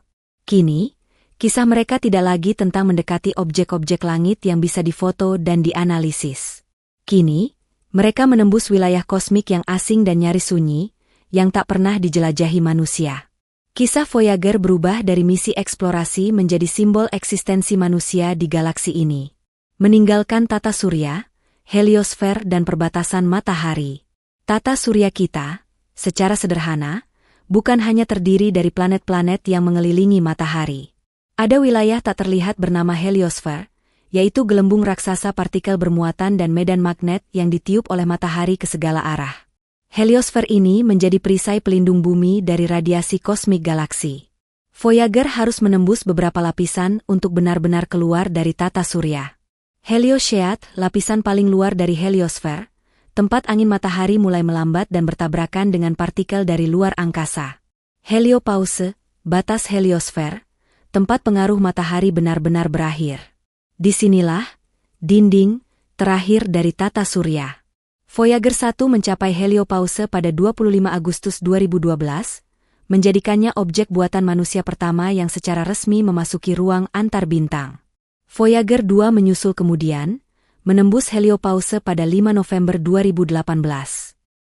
[SPEAKER 1] Kini, kisah mereka tidak lagi tentang mendekati objek-objek langit yang bisa difoto dan dianalisis. Kini, mereka menembus wilayah kosmik yang asing dan nyaris sunyi, yang tak pernah dijelajahi manusia. Kisah Voyager berubah dari misi eksplorasi menjadi simbol eksistensi manusia di galaksi ini. Meninggalkan tata surya, heliosfer dan perbatasan matahari. Tata surya kita, secara sederhana, bukan hanya terdiri dari planet-planet yang mengelilingi matahari. Ada wilayah tak terlihat bernama heliosfer, yaitu gelembung raksasa partikel bermuatan dan medan magnet yang ditiup oleh matahari ke segala arah. Heliosfer ini menjadi perisai pelindung bumi dari radiasi kosmik galaksi. Voyager harus menembus beberapa lapisan untuk benar-benar keluar dari tata surya. Heliosheath, lapisan paling luar dari heliosfer, tempat angin matahari mulai melambat dan bertabrakan dengan partikel dari luar angkasa. Heliopause, batas heliosfer, tempat pengaruh matahari benar-benar berakhir. Disinilah dinding terakhir dari tata surya. Voyager 1 mencapai heliopause pada 25 Agustus 2012, menjadikannya objek buatan manusia pertama yang secara resmi memasuki ruang antar bintang. Voyager 2 menyusul kemudian, menembus heliopause pada 5 November 2018.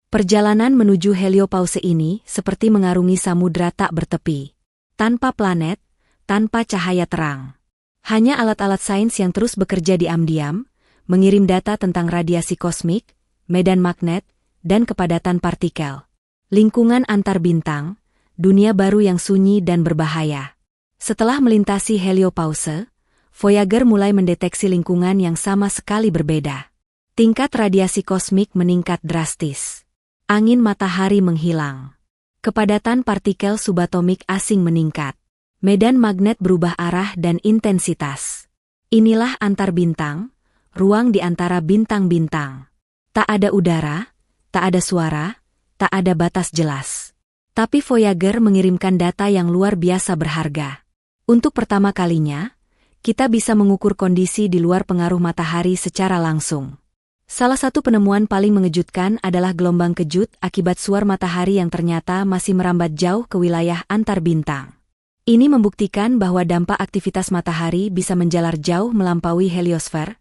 [SPEAKER 1] Perjalanan menuju heliopause ini seperti mengarungi samudra tak bertepi. Tanpa planet, tanpa cahaya terang. Hanya alat-alat sains yang terus bekerja diam-diam, mengirim data tentang radiasi kosmik, medan magnet, dan kepadatan partikel. Lingkungan antar bintang, dunia baru yang sunyi dan berbahaya. Setelah melintasi heliopause, Voyager mulai mendeteksi lingkungan yang sama sekali berbeda. Tingkat radiasi kosmik meningkat drastis. Angin matahari menghilang. Kepadatan partikel subatomik asing meningkat. Medan magnet berubah arah dan intensitas. Inilah antar bintang, ruang di antara bintang-bintang. Tak ada udara, tak ada suara, tak ada batas jelas. Tapi Voyager mengirimkan data yang luar biasa berharga. Untuk pertama kalinya, kita bisa mengukur kondisi di luar pengaruh matahari secara langsung. Salah satu penemuan paling mengejutkan adalah gelombang kejut akibat suar matahari yang ternyata masih merambat jauh ke wilayah antar bintang. Ini membuktikan bahwa dampak aktivitas matahari bisa menjalar jauh melampaui heliosfer,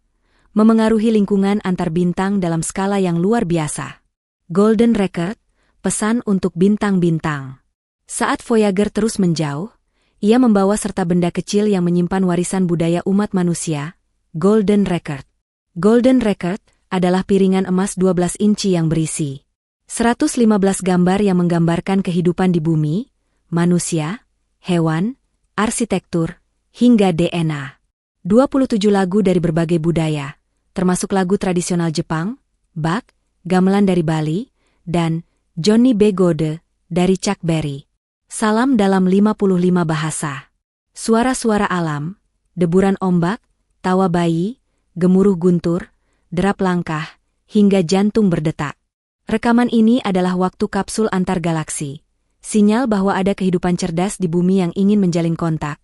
[SPEAKER 1] memengaruhi lingkungan antar bintang dalam skala yang luar biasa. Golden Record, pesan untuk bintang-bintang. Saat Voyager terus menjauh, ia membawa serta benda kecil yang menyimpan warisan budaya umat manusia, Golden Record. Golden Record adalah piringan emas 12 inci yang berisi 115 gambar yang menggambarkan kehidupan di bumi, manusia, hewan, arsitektur, hingga DNA. 27 lagu dari berbagai budaya, termasuk lagu tradisional Jepang, bak, gamelan dari Bali, dan Johnny B. Gode, dari Chuck Berry. Salam dalam 55 bahasa. Suara-suara alam, deburan ombak, tawa bayi, gemuruh guntur, derap langkah, hingga jantung berdetak. Rekaman ini adalah waktu kapsul antar galaksi. Sinyal bahwa ada kehidupan cerdas di bumi yang ingin menjalin kontak,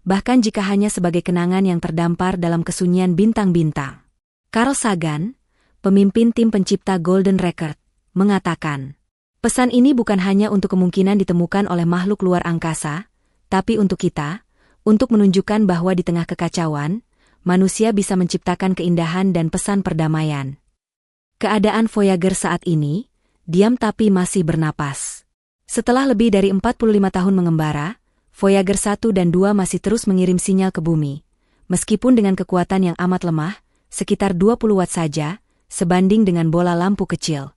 [SPEAKER 1] bahkan jika hanya sebagai kenangan yang terdampar dalam kesunyian bintang-bintang. Carl Sagan, pemimpin tim pencipta Golden Record, mengatakan, pesan ini bukan hanya untuk kemungkinan ditemukan oleh makhluk luar angkasa, tapi untuk kita, untuk menunjukkan bahwa di tengah kekacauan, manusia bisa menciptakan keindahan dan pesan perdamaian. Keadaan Voyager saat ini, diam tapi masih bernapas. Setelah lebih dari 45 tahun mengembara, Voyager 1 dan 2 masih terus mengirim sinyal ke bumi, meskipun dengan kekuatan yang amat lemah, sekitar 20 watt saja, sebanding dengan bola lampu kecil.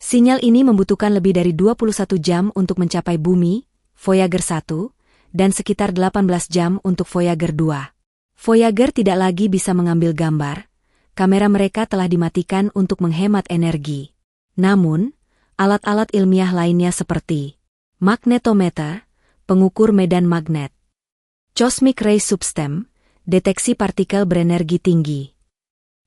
[SPEAKER 1] Sinyal ini membutuhkan lebih dari 21 jam untuk mencapai bumi, Voyager 1, dan sekitar 18 jam untuk Voyager 2. Voyager tidak lagi bisa mengambil gambar, kamera mereka telah dimatikan untuk menghemat energi. Namun, alat-alat ilmiah lainnya seperti magnetometer, pengukur medan magnet, cosmic ray substem, deteksi partikel berenergi tinggi,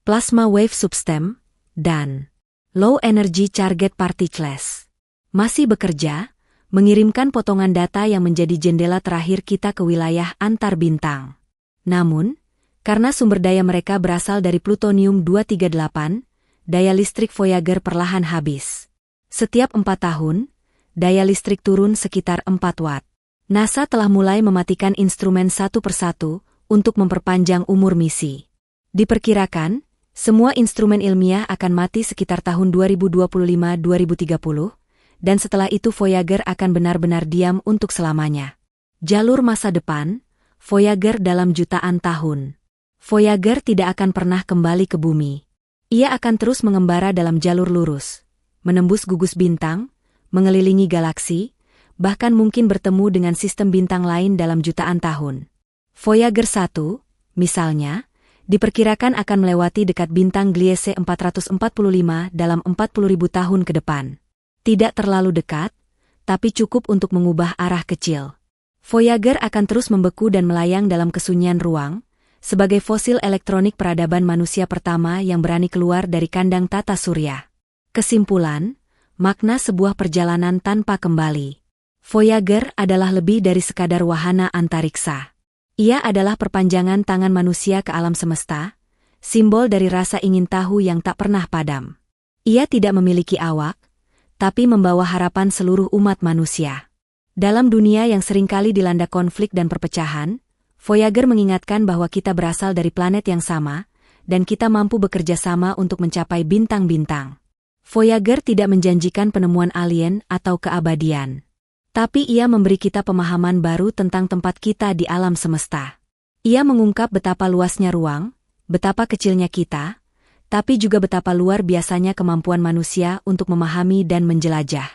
[SPEAKER 1] plasma wave substem, dan low energy target particles masih bekerja, mengirimkan potongan data yang menjadi jendela terakhir kita ke wilayah antar bintang. Namun, karena sumber daya mereka berasal dari plutonium-238, daya listrik Voyager perlahan habis. Setiap 4 tahun, daya listrik turun sekitar 4 watt. NASA telah mulai mematikan instrumen satu persatu untuk memperpanjang umur misi. Diperkirakan, semua instrumen ilmiah akan mati sekitar tahun 2025-2030, dan setelah itu Voyager akan benar-benar diam untuk selamanya. Jalur masa depan, Voyager dalam jutaan tahun. Voyager tidak akan pernah kembali ke bumi. Ia akan terus mengembara dalam jalur lurus, menembus gugus bintang, mengelilingi galaksi, bahkan mungkin bertemu dengan sistem bintang lain dalam jutaan tahun. Voyager 1, misalnya, diperkirakan akan melewati dekat bintang Gliese 445 dalam 40.000 tahun ke depan. Tidak terlalu dekat, tapi cukup untuk mengubah arah kecil. Voyager akan terus membeku dan melayang dalam kesunyian ruang, sebagai fosil elektronik peradaban manusia pertama yang berani keluar dari kandang tata surya. Kesimpulan, makna sebuah perjalanan tanpa kembali. Voyager adalah lebih dari sekadar wahana antariksa. Ia adalah perpanjangan tangan manusia ke alam semesta, simbol dari rasa ingin tahu yang tak pernah padam. Ia tidak memiliki awak, tapi membawa harapan seluruh umat manusia. Dalam dunia yang seringkali dilanda konflik dan perpecahan, Voyager mengingatkan bahwa kita berasal dari planet yang sama, dan kita mampu bekerja sama untuk mencapai bintang-bintang. Voyager tidak menjanjikan penemuan alien atau keabadian. Tapi ia memberi kita pemahaman baru tentang tempat kita di alam semesta. Ia mengungkap betapa luasnya ruang, betapa kecilnya kita, tapi juga betapa luar biasanya kemampuan manusia untuk memahami dan menjelajah.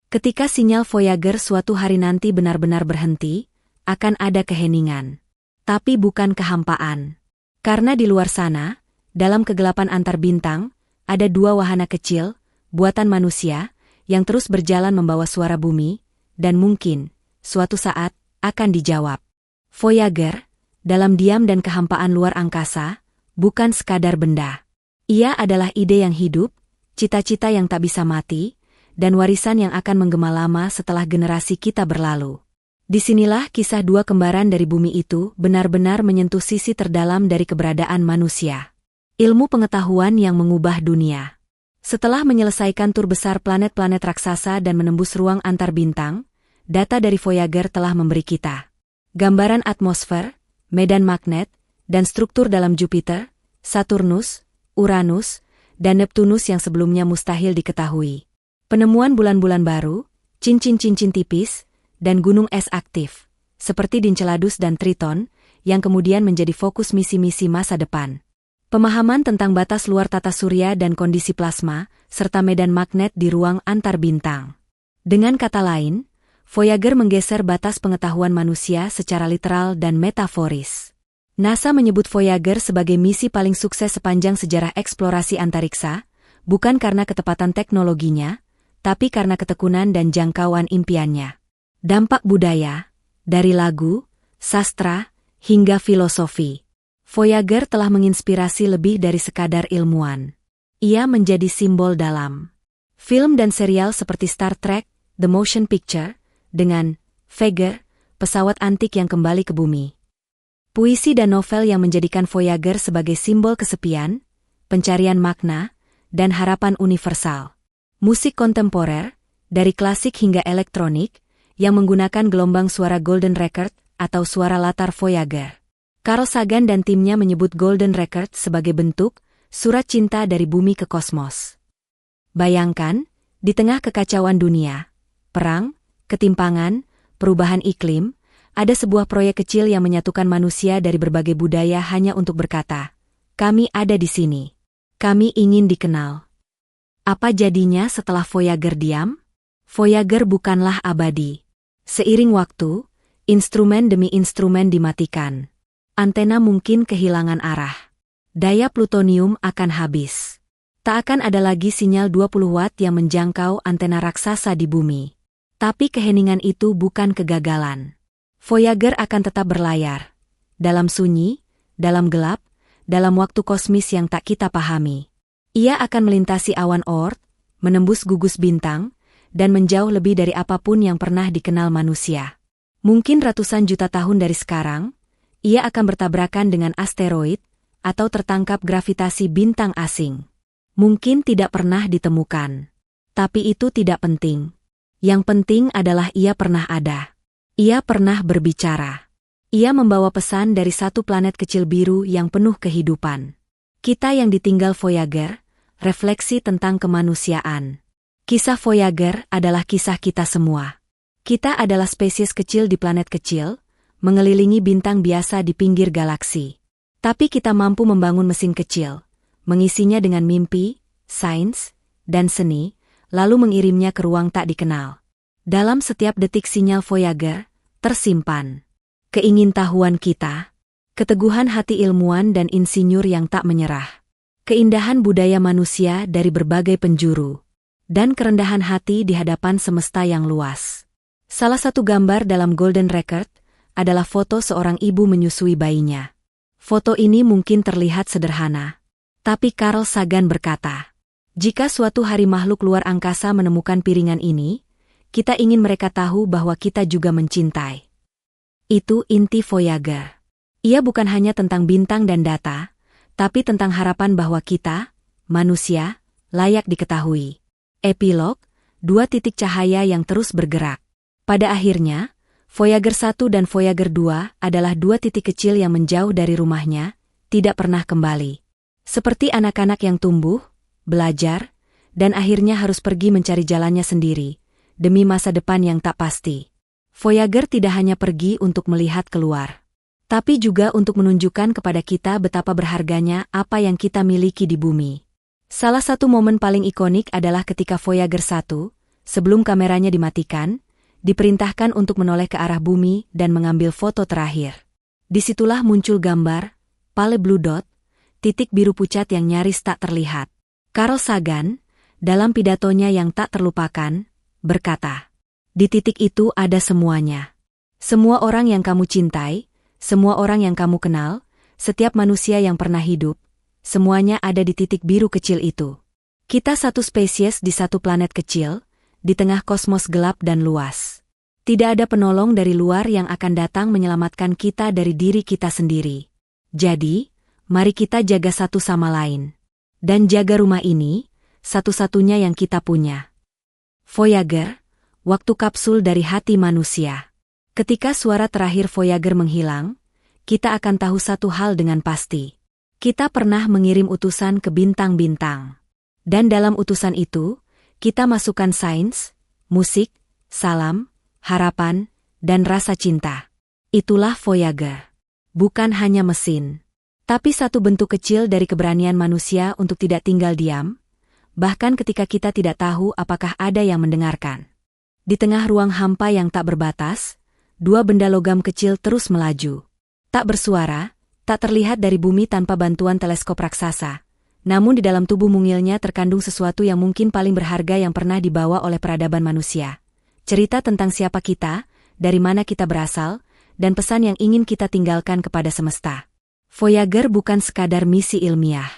[SPEAKER 1] Ketika sinyal Voyager suatu hari nanti benar-benar berhenti, akan ada keheningan. Tapi bukan kehampaan. Karena di luar sana, dalam kegelapan antar bintang, ada 2 wahana kecil, buatan manusia, yang terus berjalan membawa suara bumi, dan mungkin, suatu saat, akan dijawab. Voyager, dalam diam dan kehampaan luar angkasa, bukan sekadar benda. Ia adalah ide yang hidup, cita-cita yang tak bisa mati, dan warisan yang akan menggema lama setelah generasi kita berlalu. Disinilah kisah 2 kembaran dari bumi itu benar-benar menyentuh sisi terdalam dari keberadaan manusia. Ilmu pengetahuan yang mengubah dunia. Setelah menyelesaikan tur besar planet-planet raksasa dan menembus ruang antar bintang, data dari Voyager telah memberi kita gambaran atmosfer, medan magnet, dan struktur dalam Jupiter, Saturnus, Uranus, dan Neptunus yang sebelumnya mustahil diketahui. Penemuan bulan-bulan baru, cincin-cincin tipis, dan gunung es aktif, seperti di Enceladus dan Triton, yang kemudian menjadi fokus misi-misi masa depan. Pemahaman tentang batas luar tata surya dan kondisi plasma, serta medan magnet di ruang antar bintang. Dengan kata lain, Voyager menggeser batas pengetahuan manusia secara literal dan metaforis. NASA menyebut Voyager sebagai misi paling sukses sepanjang sejarah eksplorasi antariksa, bukan karena ketepatan teknologinya, tapi karena ketekunan dan jangkauan impiannya. Dampak budaya, dari lagu, sastra, hingga filosofi. Voyager telah menginspirasi lebih dari sekadar ilmuwan. Ia menjadi simbol dalam film dan serial seperti Star Trek, The Motion Picture, dengan Voyager, pesawat antik yang kembali ke bumi. Puisi dan novel yang menjadikan Voyager sebagai simbol kesepian, pencarian makna, dan harapan universal. Musik kontemporer, dari klasik hingga elektronik, yang menggunakan gelombang suara Golden Record atau suara latar Voyager. Carl Sagan dan timnya menyebut Golden Record sebagai bentuk surat cinta dari bumi ke kosmos. Bayangkan, di tengah kekacauan dunia, perang, ketimpangan, perubahan iklim, ada sebuah proyek kecil yang menyatukan manusia dari berbagai budaya hanya untuk berkata, "Kami ada di sini. Kami ingin dikenal." Apa jadinya setelah Voyager diam? Voyager bukanlah abadi. Seiring waktu, instrumen demi instrumen dimatikan. Antena mungkin kehilangan arah. Daya plutonium akan habis. Tak akan ada lagi sinyal 20 watt yang menjangkau antena raksasa di bumi. Tapi keheningan itu bukan kegagalan. Voyager akan tetap berlayar. Dalam sunyi, dalam gelap, dalam waktu kosmis yang tak kita pahami. Ia akan melintasi awan Oort, menembus gugus bintang, dan menjauh lebih dari apapun yang pernah dikenal manusia. Mungkin ratusan juta tahun dari sekarang, ia akan bertabrakan dengan asteroid, atau tertangkap gravitasi bintang asing. Mungkin tidak pernah ditemukan. Tapi itu tidak penting. Yang penting adalah ia pernah ada. Ia pernah berbicara. Ia membawa pesan dari satu planet kecil biru yang penuh kehidupan. Kita yang ditinggal Voyager, refleksi tentang kemanusiaan. Kisah Voyager adalah kisah kita semua. Kita adalah spesies kecil di planet kecil, mengelilingi bintang biasa di pinggir galaksi. Tapi kita mampu membangun mesin kecil, mengisinya dengan mimpi, sains, dan seni, lalu mengirimnya ke ruang tak dikenal. Dalam setiap detik sinyal Voyager, tersimpan keingintahuan kita, keteguhan hati ilmuwan dan insinyur yang tak menyerah, keindahan budaya manusia dari berbagai penjuru, dan kerendahan hati di hadapan semesta yang luas. Salah satu gambar dalam Golden Record adalah foto seorang ibu menyusui bayinya. Foto ini mungkin terlihat sederhana, tapi Carl Sagan berkata, "Jika suatu hari makhluk luar angkasa menemukan piringan ini, kita ingin mereka tahu bahwa kita juga mencintai." Itu inti Voyager. Ia bukan hanya tentang bintang dan data, tapi tentang harapan bahwa kita, manusia, layak diketahui. Epilog, 2 titik cahaya yang terus bergerak. Pada akhirnya, Voyager 1 dan Voyager 2 adalah 2 titik kecil yang menjauh dari rumahnya, tidak pernah kembali. Seperti anak-anak yang tumbuh, belajar, dan akhirnya harus pergi mencari jalannya sendiri, demi masa depan yang tak pasti. Voyager tidak hanya pergi untuk melihat keluar, tapi juga untuk menunjukkan kepada kita betapa berharganya apa yang kita miliki di bumi. Salah satu momen paling ikonik adalah ketika Voyager 1, sebelum kameranya dimatikan, diperintahkan untuk menoleh ke arah bumi dan mengambil foto terakhir. Disitulah muncul gambar, Pale Blue Dot, titik biru pucat yang nyaris tak terlihat. Carl Sagan, dalam pidatonya yang tak terlupakan, berkata, "Di titik itu ada semuanya. Semua orang yang kamu cintai, semua orang yang kamu kenal, setiap manusia yang pernah hidup, semuanya ada di titik biru kecil itu. Kita satu spesies di satu planet kecil, di tengah kosmos gelap dan luas. Tidak ada penolong dari luar yang akan datang menyelamatkan kita dari diri kita sendiri. Jadi, mari kita jaga satu sama lain. Dan jaga rumah ini, satu-satunya yang kita punya." Voyager, waktu kapsul dari hati manusia. Ketika suara terakhir Voyager menghilang, kita akan tahu satu hal dengan pasti. Kita pernah mengirim utusan ke bintang-bintang. Dan dalam utusan itu, kita masukkan sains, musik, salam, harapan, dan rasa cinta. Itulah Voyager. Bukan hanya mesin, tapi satu bentuk kecil dari keberanian manusia untuk tidak tinggal diam, bahkan ketika kita tidak tahu apakah ada yang mendengarkan. Di tengah ruang hampa yang tak berbatas, 2 benda logam kecil terus melaju. Tak bersuara, tak terlihat dari bumi tanpa bantuan teleskop raksasa, Namun di dalam tubuh mungilnya terkandung sesuatu yang mungkin paling berharga yang pernah dibawa oleh peradaban manusia. Cerita tentang siapa kita, dari mana kita berasal, dan pesan yang ingin kita tinggalkan kepada semesta. Voyager bukan sekadar misi ilmiah.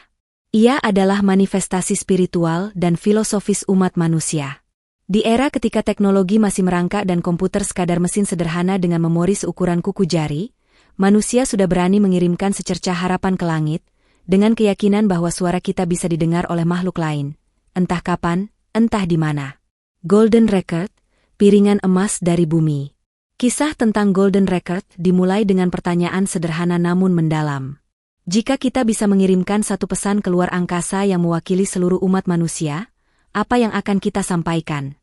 [SPEAKER 1] Ia adalah manifestasi spiritual dan filosofis umat manusia. Di era ketika teknologi masih merangkak dan komputer sekadar mesin sederhana dengan memori seukuran kuku jari, manusia sudah berani mengirimkan secercah harapan ke langit, dengan keyakinan bahwa suara kita bisa didengar oleh makhluk lain, entah kapan, entah di mana. Golden Record, piringan emas dari bumi. Kisah tentang Golden Record dimulai dengan pertanyaan sederhana namun mendalam. Jika kita bisa mengirimkan satu pesan keluar angkasa yang mewakili seluruh umat manusia, apa yang akan kita sampaikan?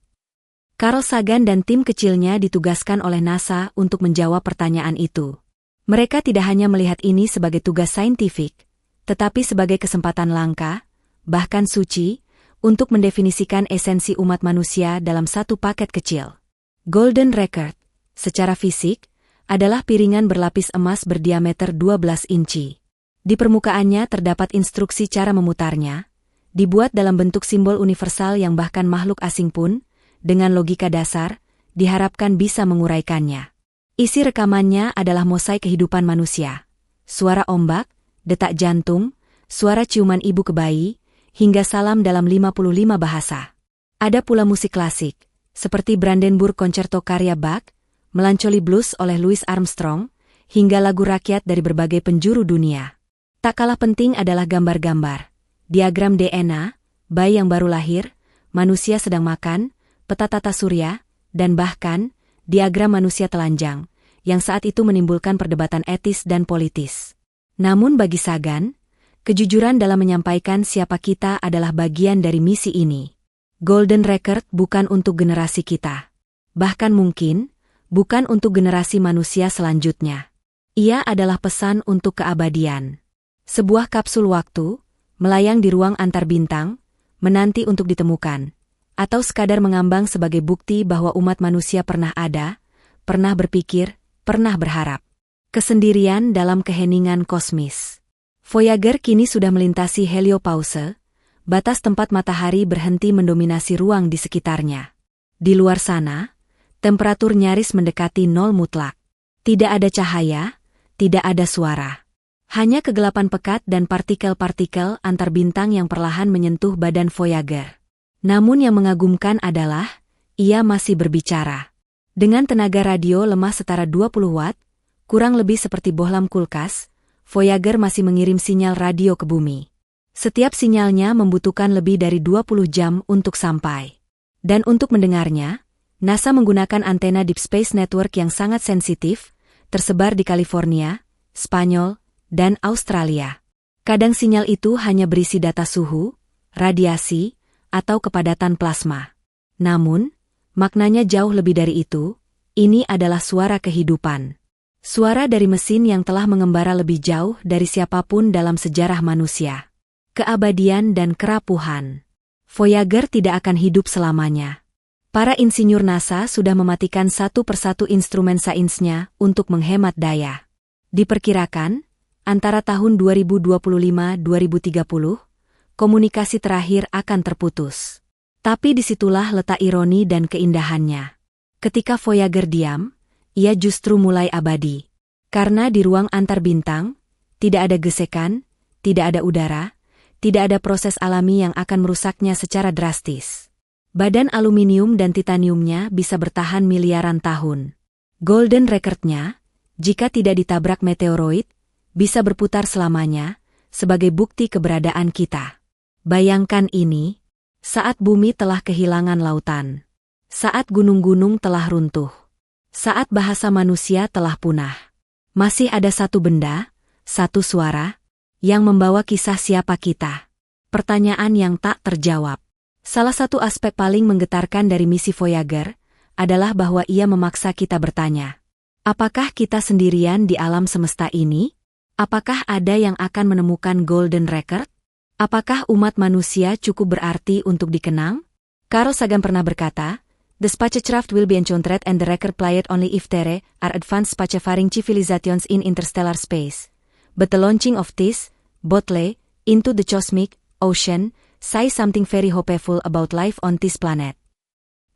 [SPEAKER 1] Carl Sagan dan tim kecilnya ditugaskan oleh NASA untuk menjawab pertanyaan itu. Mereka tidak hanya melihat ini sebagai tugas saintifik, tetapi sebagai kesempatan langka, bahkan suci, untuk mendefinisikan esensi umat manusia dalam satu paket kecil. Golden Record, secara fisik, adalah piringan berlapis emas berdiameter 12 inci. Di permukaannya terdapat instruksi cara memutarnya, dibuat dalam bentuk simbol universal yang bahkan makhluk asing pun, dengan logika dasar, diharapkan bisa menguraikannya. Isi rekamannya adalah mosaik kehidupan manusia. Suara ombak, detak jantung, suara ciuman ibu ke bayi, hingga salam dalam 55 bahasa. Ada pula musik klasik, seperti Brandenburg Concerto karya Bach, Melancholy Blues oleh Louis Armstrong, hingga lagu rakyat dari berbagai penjuru dunia. Tak kalah penting adalah gambar-gambar, diagram DNA, bayi yang baru lahir, manusia sedang makan, peta tata surya, dan bahkan, diagram manusia telanjang, yang saat itu menimbulkan perdebatan etis dan politis. Namun bagi Sagan, kejujuran dalam menyampaikan siapa kita adalah bagian dari misi ini. Golden Record bukan untuk generasi kita. Bahkan mungkin, bukan untuk generasi manusia selanjutnya. Ia adalah pesan untuk keabadian. Sebuah kapsul waktu, melayang di ruang antar bintang, menanti untuk ditemukan, atau sekadar mengambang sebagai bukti bahwa umat manusia pernah ada, pernah berpikir, pernah berharap. Kesendirian dalam keheningan kosmis. Voyager kini sudah melintasi heliopause, batas tempat matahari berhenti mendominasi ruang di sekitarnya. Di luar sana, temperatur nyaris mendekati nol mutlak. Tidak ada cahaya, tidak ada suara. Hanya kegelapan pekat dan partikel-partikel antar bintang yang perlahan menyentuh badan Voyager. Namun yang mengagumkan adalah, ia masih berbicara. Dengan tenaga radio lemah setara 20 watt, kurang lebih seperti bohlam kulkas, Voyager masih mengirim sinyal radio ke bumi. Setiap sinyalnya membutuhkan lebih dari 20 jam untuk sampai. Dan untuk mendengarnya, NASA menggunakan antena Deep Space Network yang sangat sensitif, tersebar di California, Spanyol, dan Australia. Kadang sinyal itu hanya berisi data suhu, radiasi, atau kepadatan plasma. Namun, maknanya jauh lebih dari itu, ini adalah suara kehidupan. Suara dari mesin yang telah mengembara lebih jauh dari siapapun dalam sejarah manusia. Keabadian dan kerapuhan. Voyager tidak akan hidup selamanya. Para insinyur NASA sudah mematikan satu persatu instrumen sainsnya untuk menghemat daya. Diperkirakan, antara tahun 2025-2030, komunikasi terakhir akan terputus. Tapi disitulah letak ironi dan keindahannya. Ketika Voyager diam, ia justru mulai abadi. Karena di ruang antar bintang, tidak ada gesekan, tidak ada udara, tidak ada proses alami yang akan merusaknya secara drastis. Badan aluminium dan titaniumnya bisa bertahan miliaran tahun. Golden Record-nya, jika tidak ditabrak meteoroid, bisa berputar selamanya, sebagai bukti keberadaan kita. Bayangkan ini, saat bumi telah kehilangan lautan. Saat gunung-gunung telah runtuh. Saat bahasa manusia telah punah. Masih ada satu benda, satu suara, yang membawa kisah siapa kita. Pertanyaan yang tak terjawab. Salah satu aspek paling menggetarkan dari misi Voyager adalah bahwa ia memaksa kita bertanya. Apakah kita sendirian di alam semesta ini? Apakah ada yang akan menemukan Golden Record? Apakah umat manusia cukup berarti untuk dikenang? Carl Sagan pernah berkata, "The spacecraft will be encountered and the record played only if there are advanced spacefaring civilizations in interstellar space. But the launching of this bottle into the cosmic ocean, say something very hopeful about life on this planet.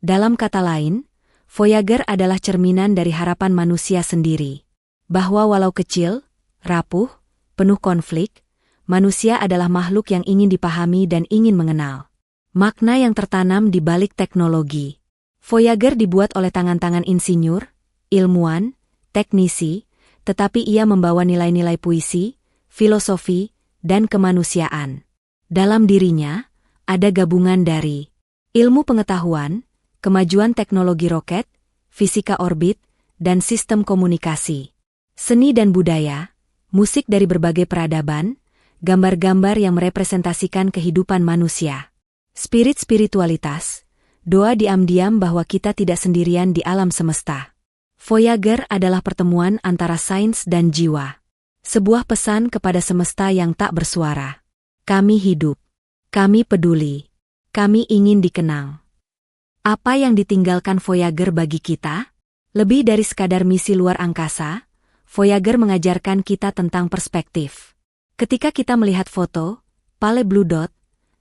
[SPEAKER 1] Dalam kata lain, Voyager adalah cerminan dari harapan manusia sendiri. Bahwa walau kecil, rapuh, penuh konflik, manusia adalah makhluk yang ingin dipahami dan ingin mengenal. Makna yang tertanam di balik teknologi. Voyager dibuat oleh tangan-tangan insinyur, ilmuwan, teknisi, tetapi ia membawa nilai-nilai puisi, filosofi, dan kemanusiaan. Dalam dirinya, ada gabungan dari ilmu pengetahuan, kemajuan teknologi roket, fisika orbit, dan sistem komunikasi. Seni dan budaya, musik dari berbagai peradaban, gambar-gambar yang merepresentasikan kehidupan manusia. Spiritualitas, doa diam-diam bahwa kita tidak sendirian di alam semesta. Voyager adalah pertemuan antara sains dan jiwa. Sebuah pesan kepada semesta yang tak bersuara. Kami hidup. Kami peduli. Kami ingin dikenang. Apa yang ditinggalkan Voyager bagi kita? Lebih dari sekadar misi luar angkasa, Voyager mengajarkan kita tentang perspektif. Ketika kita melihat foto, Pale Blue Dot,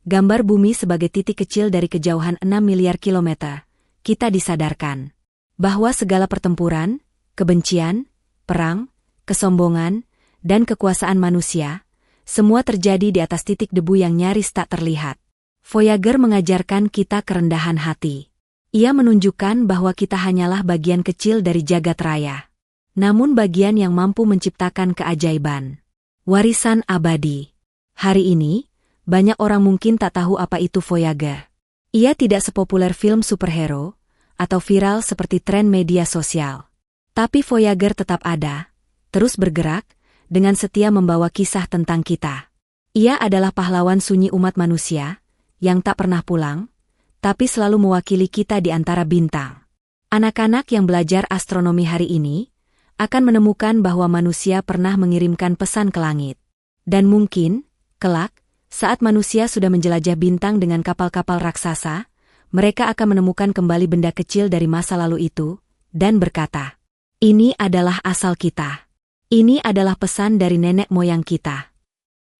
[SPEAKER 1] gambar bumi sebagai titik kecil dari kejauhan 6 miliar kilometer, kita disadarkan bahwa segala pertempuran, kebencian, perang, kesombongan, dan kekuasaan manusia, semua terjadi di atas titik debu yang nyaris tak terlihat. Voyager mengajarkan kita kerendahan hati. Ia menunjukkan bahwa kita hanyalah bagian kecil dari jagat raya. Namun bagian yang mampu menciptakan keajaiban. Warisan abadi. Hari ini, banyak orang mungkin tak tahu apa itu Voyager. Ia tidak sepopuler film superhero, atau viral seperti tren media sosial. Tapi Voyager tetap ada, terus bergerak, dengan setia membawa kisah tentang kita. Ia adalah pahlawan sunyi umat manusia, yang tak pernah pulang, tapi selalu mewakili kita di antara bintang. Anak-anak yang belajar astronomi hari ini, akan menemukan bahwa manusia pernah mengirimkan pesan ke langit. Dan mungkin, kelak, saat manusia sudah menjelajah bintang dengan kapal-kapal raksasa, mereka akan menemukan kembali benda kecil dari masa lalu itu, dan berkata, ini adalah asal kita. Ini adalah pesan dari nenek moyang kita.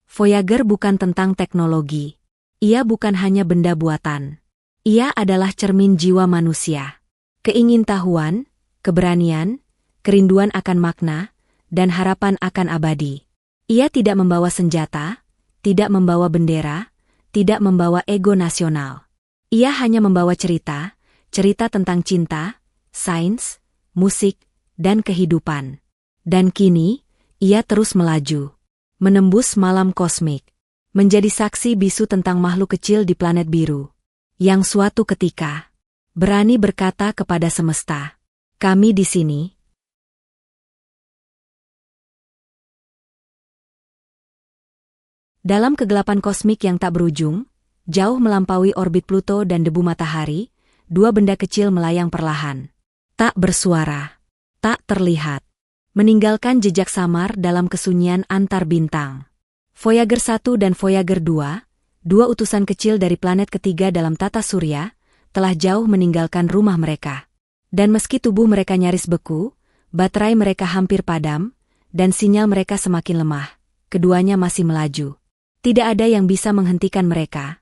[SPEAKER 1] Voyager bukan tentang teknologi. Ia bukan hanya benda buatan. Ia adalah cermin jiwa manusia. Keingintahuan, keberanian, kerinduan akan makna, dan harapan akan abadi. Ia tidak membawa senjata, tidak membawa bendera, tidak membawa ego nasional. Ia hanya membawa cerita, cerita tentang cinta, sains, musik, dan kehidupan. Dan kini, ia terus melaju, menembus malam kosmik, menjadi saksi bisu tentang makhluk kecil di planet biru, yang suatu ketika berani berkata kepada semesta, kami di sini. Dalam kegelapan kosmik yang tak berujung, jauh melampaui orbit Pluto dan debu matahari, dua benda kecil melayang perlahan. Tak bersuara, tak terlihat. Meninggalkan jejak samar dalam kesunyian antar bintang. Voyager 1 dan Voyager 2, dua utusan kecil dari planet ketiga dalam tata surya, telah jauh meninggalkan rumah mereka. Dan meski tubuh mereka nyaris beku, baterai mereka hampir padam, dan sinyal mereka semakin lemah, keduanya masih melaju. Tidak ada yang bisa menghentikan mereka,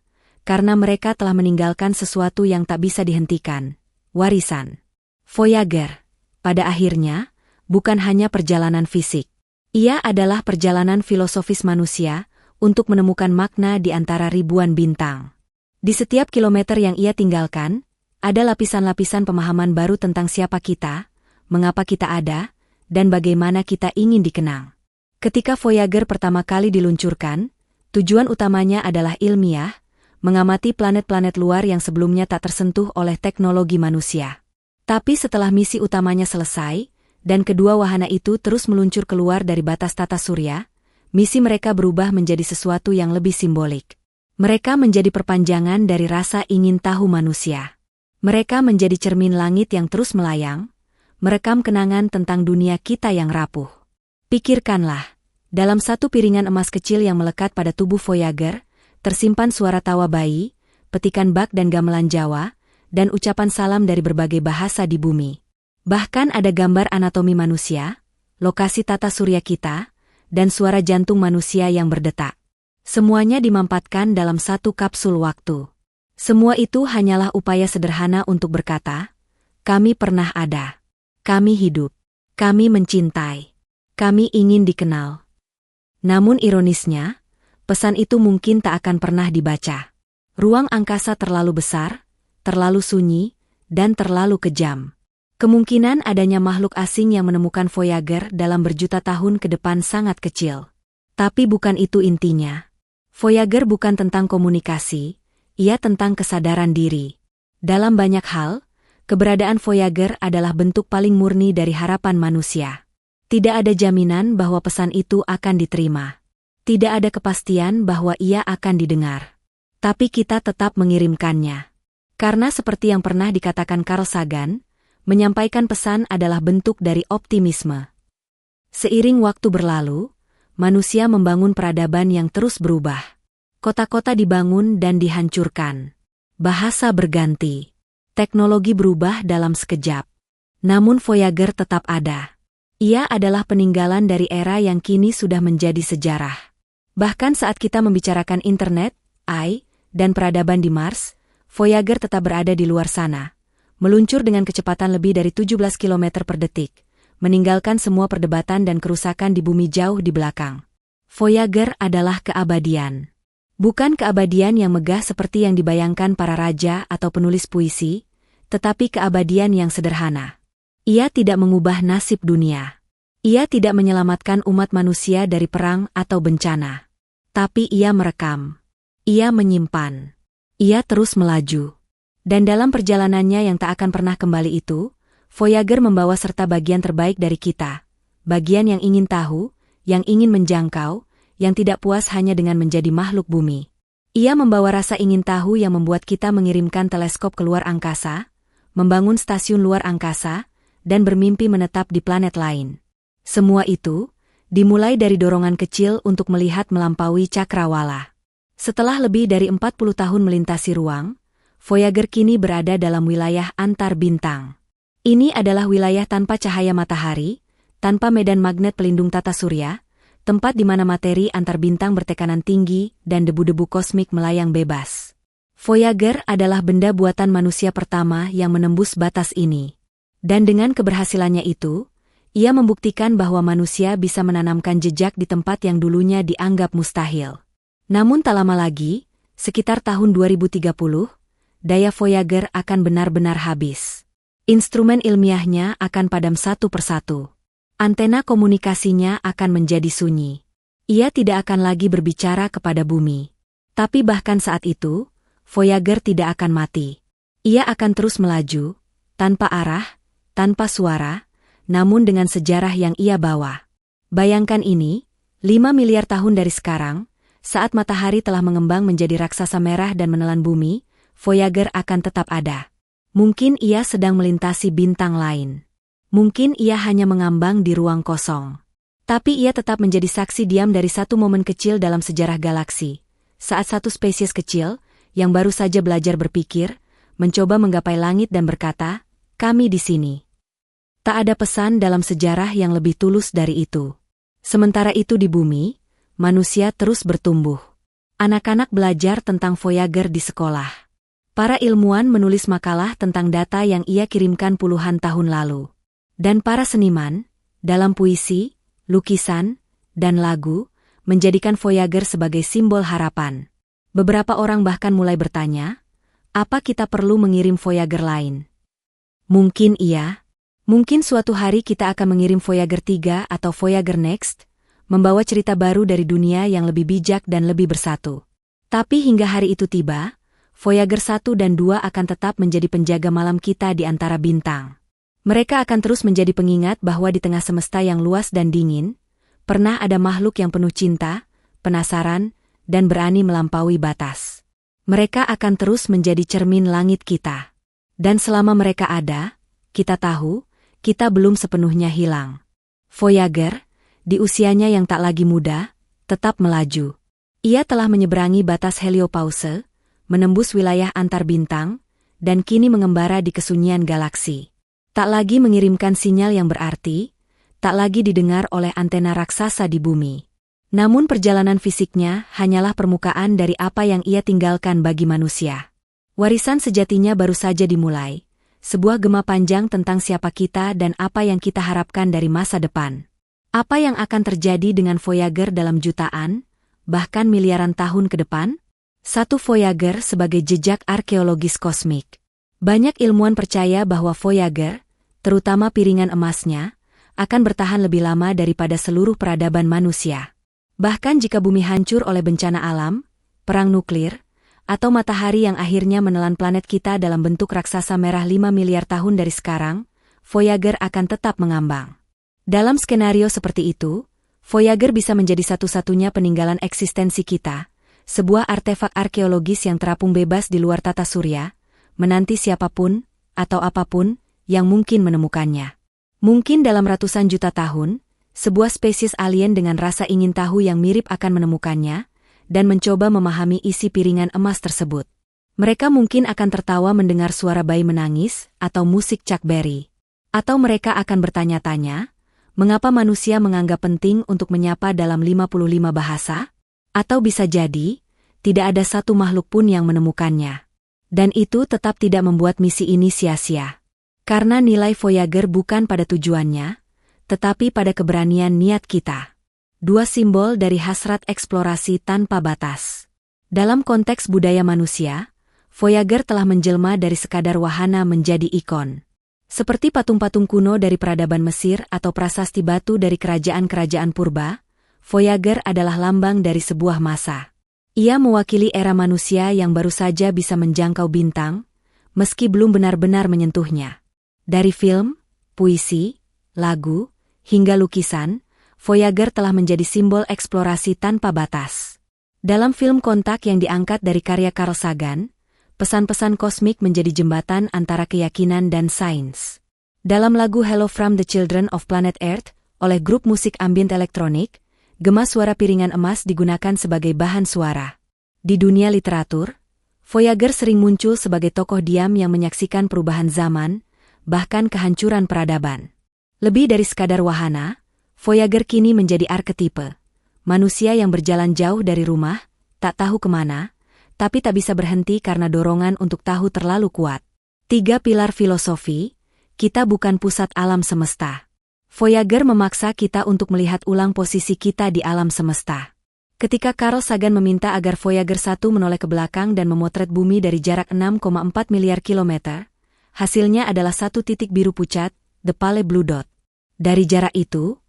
[SPEAKER 1] karena mereka telah meninggalkan sesuatu yang tak bisa dihentikan, warisan. Voyager, pada akhirnya, bukan hanya perjalanan fisik. Ia adalah perjalanan filosofis manusia untuk menemukan makna di antara ribuan bintang. Di setiap kilometer yang ia tinggalkan, ada lapisan-lapisan pemahaman baru tentang siapa kita, mengapa kita ada, dan bagaimana kita ingin dikenang. Ketika Voyager pertama kali diluncurkan, tujuan utamanya adalah ilmiah, mengamati planet-planet luar yang sebelumnya tak tersentuh oleh teknologi manusia. Tapi setelah misi utamanya selesai, dan kedua wahana itu terus meluncur keluar dari batas tata surya, misi mereka berubah menjadi sesuatu yang lebih simbolik. Mereka menjadi perpanjangan dari rasa ingin tahu manusia. Mereka menjadi cermin langit yang terus melayang, merekam kenangan tentang dunia kita yang rapuh. Pikirkanlah, dalam satu piringan emas kecil yang melekat pada tubuh Voyager, tersimpan suara tawa bayi, petikan bak dan gamelan Jawa, dan ucapan salam dari berbagai bahasa di bumi. Bahkan ada gambar anatomi manusia, lokasi tata surya kita, dan suara jantung manusia yang berdetak. Semuanya dimampatkan dalam satu kapsul waktu. Semua itu hanyalah upaya sederhana untuk berkata, kami pernah ada. Kami hidup. Kami mencintai. Kami ingin dikenal. Namun ironisnya, pesan itu mungkin tak akan pernah dibaca. Ruang angkasa terlalu besar, terlalu sunyi, dan terlalu kejam. Kemungkinan adanya makhluk asing yang menemukan Voyager dalam berjuta tahun ke depan sangat kecil. Tapi bukan itu intinya. Voyager bukan tentang komunikasi, ia tentang kesadaran diri. Dalam banyak hal, keberadaan Voyager adalah bentuk paling murni dari harapan manusia. Tidak ada jaminan bahwa pesan itu akan diterima. Tidak ada kepastian bahwa ia akan didengar. Tapi kita tetap mengirimkannya. Karena seperti yang pernah dikatakan Carl Sagan, menyampaikan pesan adalah bentuk dari optimisme. Seiring waktu berlalu, manusia membangun peradaban yang terus berubah. Kota-kota dibangun dan dihancurkan. Bahasa berganti. Teknologi berubah dalam sekejap. Namun Voyager tetap ada. Ia adalah peninggalan dari era yang kini sudah menjadi sejarah. Bahkan saat kita membicarakan internet, AI, dan peradaban di Mars, Voyager tetap berada di luar sana. Meluncur dengan kecepatan lebih dari 17 km per detik, meninggalkan semua perdebatan dan kerusakan di bumi jauh di belakang. Voyager adalah keabadian. Bukan keabadian yang megah seperti yang dibayangkan para raja atau penulis puisi, tetapi keabadian yang sederhana. Ia tidak mengubah nasib dunia. Ia tidak menyelamatkan umat manusia dari perang atau bencana. Tapi ia merekam. Ia menyimpan. Ia terus melaju. Dan dalam perjalanannya yang tak akan pernah kembali itu, Voyager membawa serta bagian terbaik dari kita. Bagian yang ingin tahu, yang ingin menjangkau, yang tidak puas hanya dengan menjadi makhluk bumi. Ia membawa rasa ingin tahu yang membuat kita mengirimkan teleskop ke luar angkasa, membangun stasiun luar angkasa, dan bermimpi menetap di planet lain. Semua itu dimulai dari dorongan kecil untuk melihat melampaui cakrawala. Setelah lebih dari 40 tahun melintasi ruang, Voyager kini berada dalam wilayah antar bintang. Ini adalah wilayah tanpa cahaya matahari, tanpa medan magnet pelindung tata surya, tempat di mana materi antar bintang bertekanan tinggi dan debu-debu kosmik melayang bebas. Voyager adalah benda buatan manusia pertama yang menembus batas ini. Dan dengan keberhasilannya itu, ia membuktikan bahwa manusia bisa menanamkan jejak di tempat yang dulunya dianggap mustahil. Namun tak lama lagi, sekitar tahun 2030, daya Voyager akan benar-benar habis. Instrumen ilmiahnya akan padam satu persatu. Antena komunikasinya akan menjadi sunyi. Ia tidak akan lagi berbicara kepada bumi. Tapi bahkan saat itu, Voyager tidak akan mati. Ia akan terus melaju, tanpa arah, tanpa suara, namun dengan sejarah yang ia bawa. Bayangkan ini, 5 miliar tahun dari sekarang, saat matahari telah mengembang menjadi raksasa merah dan menelan bumi, Voyager akan tetap ada. Mungkin ia sedang melintasi bintang lain. Mungkin ia hanya mengambang di ruang kosong. Tapi ia tetap menjadi saksi diam dari satu momen kecil dalam sejarah galaksi. Saat satu spesies kecil, yang baru saja belajar berpikir, mencoba menggapai langit dan berkata, kami di sini. Tak ada pesan dalam sejarah yang lebih tulus dari itu. Sementara itu di bumi, manusia terus bertumbuh. Anak-anak belajar tentang Voyager di sekolah. Para ilmuwan menulis makalah tentang data yang ia kirimkan puluhan tahun lalu. Dan para seniman, dalam puisi, lukisan, dan lagu, menjadikan Voyager sebagai simbol harapan. Beberapa orang bahkan mulai bertanya, apa kita perlu mengirim Voyager lain? Mungkin iya. Mungkin suatu hari kita akan mengirim Voyager 3 atau Voyager Next, membawa cerita baru dari dunia yang lebih bijak dan lebih bersatu. Tapi hingga hari itu tiba, Voyager 1 dan 2 akan tetap menjadi penjaga malam kita di antara bintang. Mereka akan terus menjadi pengingat bahwa di tengah semesta yang luas dan dingin, pernah ada makhluk yang penuh cinta, penasaran, dan berani melampaui batas. Mereka akan terus menjadi cermin langit kita. Dan selama mereka ada, kita tahu, kita belum sepenuhnya hilang. Voyager, di usianya yang tak lagi muda, tetap melaju. Ia telah menyeberangi batas heliopause, menembus wilayah antar bintang, dan kini mengembara di kesunyian galaksi. Tak lagi mengirimkan sinyal yang berarti, tak lagi didengar oleh antena raksasa di bumi. Namun perjalanan fisiknya hanyalah permukaan dari apa yang ia tinggalkan bagi manusia. Warisan sejatinya baru saja dimulai, sebuah gema panjang tentang siapa kita dan apa yang kita harapkan dari masa depan. Apa yang akan terjadi dengan Voyager dalam jutaan, bahkan miliaran tahun ke depan? Satu Voyager sebagai jejak arkeologis kosmik. Banyak ilmuwan percaya bahwa Voyager, terutama piringan emasnya, akan bertahan lebih lama daripada seluruh peradaban manusia. Bahkan jika bumi hancur oleh bencana alam, perang nuklir, atau matahari yang akhirnya menelan planet kita dalam bentuk raksasa merah 5 miliar tahun dari sekarang, Voyager akan tetap mengambang. Dalam skenario seperti itu, Voyager bisa menjadi satu-satunya peninggalan eksistensi kita, sebuah artefak arkeologis yang terapung bebas di luar tata surya, menanti siapapun, atau apapun, yang mungkin menemukannya. Mungkin dalam ratusan juta tahun, sebuah spesies alien dengan rasa ingin tahu yang mirip akan menemukannya, dan mencoba memahami isi piringan emas tersebut. Mereka mungkin akan tertawa mendengar suara bayi menangis, atau musik Chuck Berry. Atau mereka akan bertanya-tanya, mengapa manusia menganggap penting untuk menyapa dalam 55 bahasa? Atau bisa jadi, tidak ada satu makhluk pun yang menemukannya. Dan itu tetap tidak membuat misi ini sia-sia. Karena nilai Voyager bukan pada tujuannya, tetapi pada keberanian niat kita. Dua simbol dari hasrat eksplorasi tanpa batas. Dalam konteks budaya manusia, Voyager telah menjelma dari sekadar wahana menjadi ikon. Seperti patung-patung kuno dari peradaban Mesir atau prasasti batu dari kerajaan-kerajaan purba, Voyager adalah lambang dari sebuah masa. Ia mewakili era manusia yang baru saja bisa menjangkau bintang, meski belum benar-benar menyentuhnya. Dari film, puisi, lagu, hingga lukisan, Voyager telah menjadi simbol eksplorasi tanpa batas. Dalam film Kontak yang diangkat dari karya Carl Sagan, pesan-pesan kosmik menjadi jembatan antara keyakinan dan sains. Dalam lagu Hello from the Children of Planet Earth, oleh grup musik ambient elektronik, gema suara piringan emas digunakan sebagai bahan suara. Di dunia literatur, Voyager sering muncul sebagai tokoh diam yang menyaksikan perubahan zaman, bahkan kehancuran peradaban. Lebih dari sekadar wahana, Voyager kini menjadi arketipe. Manusia yang berjalan jauh dari rumah, tak tahu kemana, tapi tak bisa berhenti karena dorongan untuk tahu terlalu kuat. 3 pilar filosofi, kita bukan pusat alam semesta. Voyager memaksa kita untuk melihat ulang posisi kita di alam semesta. Ketika Carl Sagan meminta agar Voyager 1 menoleh ke belakang dan memotret bumi dari jarak 6,4 miliar kilometer, hasilnya adalah satu titik biru pucat, the pale blue dot. Dari jarak itu,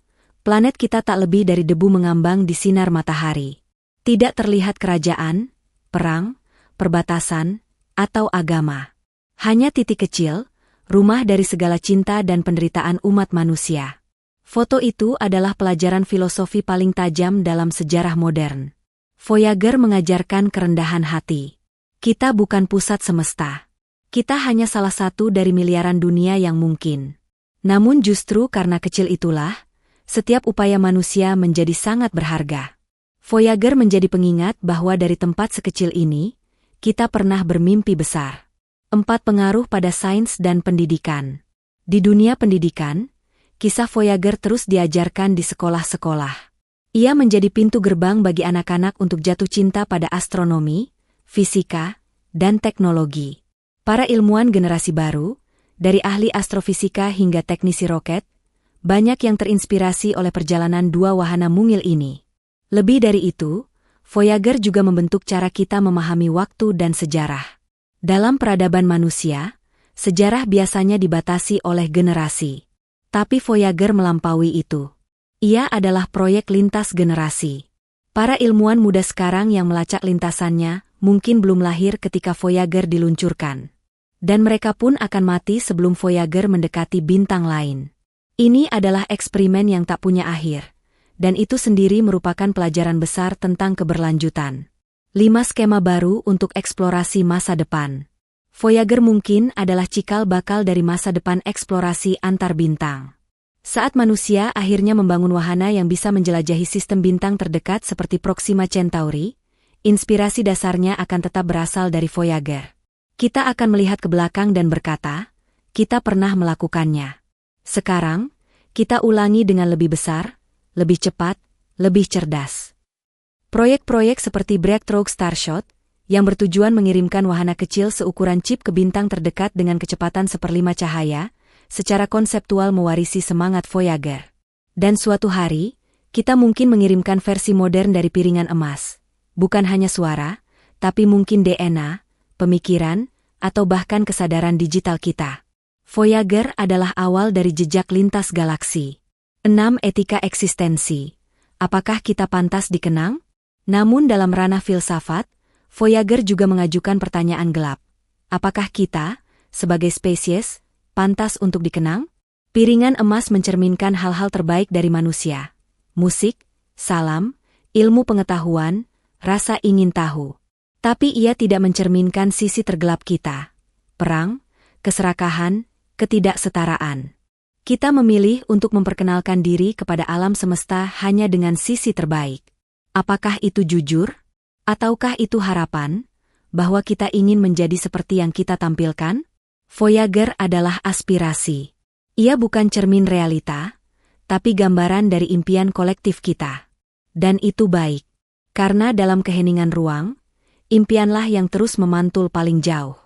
[SPEAKER 1] planet kita tak lebih dari debu mengambang di sinar matahari. Tidak terlihat kerajaan, perang, perbatasan, atau agama. Hanya titik kecil, rumah dari segala cinta dan penderitaan umat manusia. Foto itu adalah pelajaran filosofi paling tajam dalam sejarah modern. Voyager mengajarkan kerendahan hati. Kita bukan pusat semesta. Kita hanya salah satu dari miliaran dunia yang mungkin. Namun justru karena kecil itulah, setiap upaya manusia menjadi sangat berharga. Voyager menjadi pengingat bahwa dari tempat sekecil ini, kita pernah bermimpi besar. 4 pengaruh pada sains dan pendidikan. Di dunia pendidikan, kisah Voyager terus diajarkan di sekolah-sekolah. Ia menjadi pintu gerbang bagi anak-anak untuk jatuh cinta pada astronomi, fisika, dan teknologi. Para ilmuwan generasi baru, dari ahli astrofisika hingga teknisi roket, banyak yang terinspirasi oleh perjalanan 2 wahana mungil ini. Lebih dari itu, Voyager juga membentuk cara kita memahami waktu dan sejarah. Dalam peradaban manusia, sejarah biasanya dibatasi oleh generasi. Tapi Voyager melampaui itu. Ia adalah proyek lintas generasi. Para ilmuwan muda sekarang yang melacak lintasannya mungkin belum lahir ketika Voyager diluncurkan. Dan mereka pun akan mati sebelum Voyager mendekati bintang lain. Ini adalah eksperimen yang tak punya akhir, dan itu sendiri merupakan pelajaran besar tentang keberlanjutan. 5 skema baru untuk eksplorasi masa depan. Voyager mungkin adalah cikal bakal dari masa depan eksplorasi antar bintang. Saat manusia akhirnya membangun wahana yang bisa menjelajahi sistem bintang terdekat seperti Proxima Centauri, inspirasi dasarnya akan tetap berasal dari Voyager. Kita akan melihat ke belakang dan berkata, kita pernah melakukannya. Sekarang, kita ulangi dengan lebih besar, lebih cepat, lebih cerdas. Proyek-proyek seperti Breakthrough Starshot, yang bertujuan mengirimkan wahana kecil seukuran chip ke bintang terdekat dengan kecepatan 1/5 cahaya, secara konseptual mewarisi semangat Voyager. Dan suatu hari, kita mungkin mengirimkan versi modern dari piringan emas. Bukan hanya suara, tapi mungkin DNA, pemikiran, atau bahkan kesadaran digital kita. Voyager adalah awal dari jejak lintas galaksi. 6. Etika eksistensi. Apakah kita pantas dikenang? Namun dalam ranah filsafat, Voyager juga mengajukan pertanyaan gelap. Apakah kita, sebagai spesies, pantas untuk dikenang? Piringan emas mencerminkan hal-hal terbaik dari manusia. Musik, salam, ilmu pengetahuan, rasa ingin tahu. Tapi ia tidak mencerminkan sisi tergelap kita. Perang, keserakahan, ketidaksetaraan. Kita memilih untuk memperkenalkan diri kepada alam semesta hanya dengan sisi terbaik. Apakah itu jujur? Ataukah itu harapan, bahwa kita ingin menjadi seperti yang kita tampilkan? Voyager adalah aspirasi. Ia bukan cermin realita, tapi gambaran dari impian kolektif kita. Dan itu baik. Karena dalam keheningan ruang, impianlah yang terus memantul paling jauh.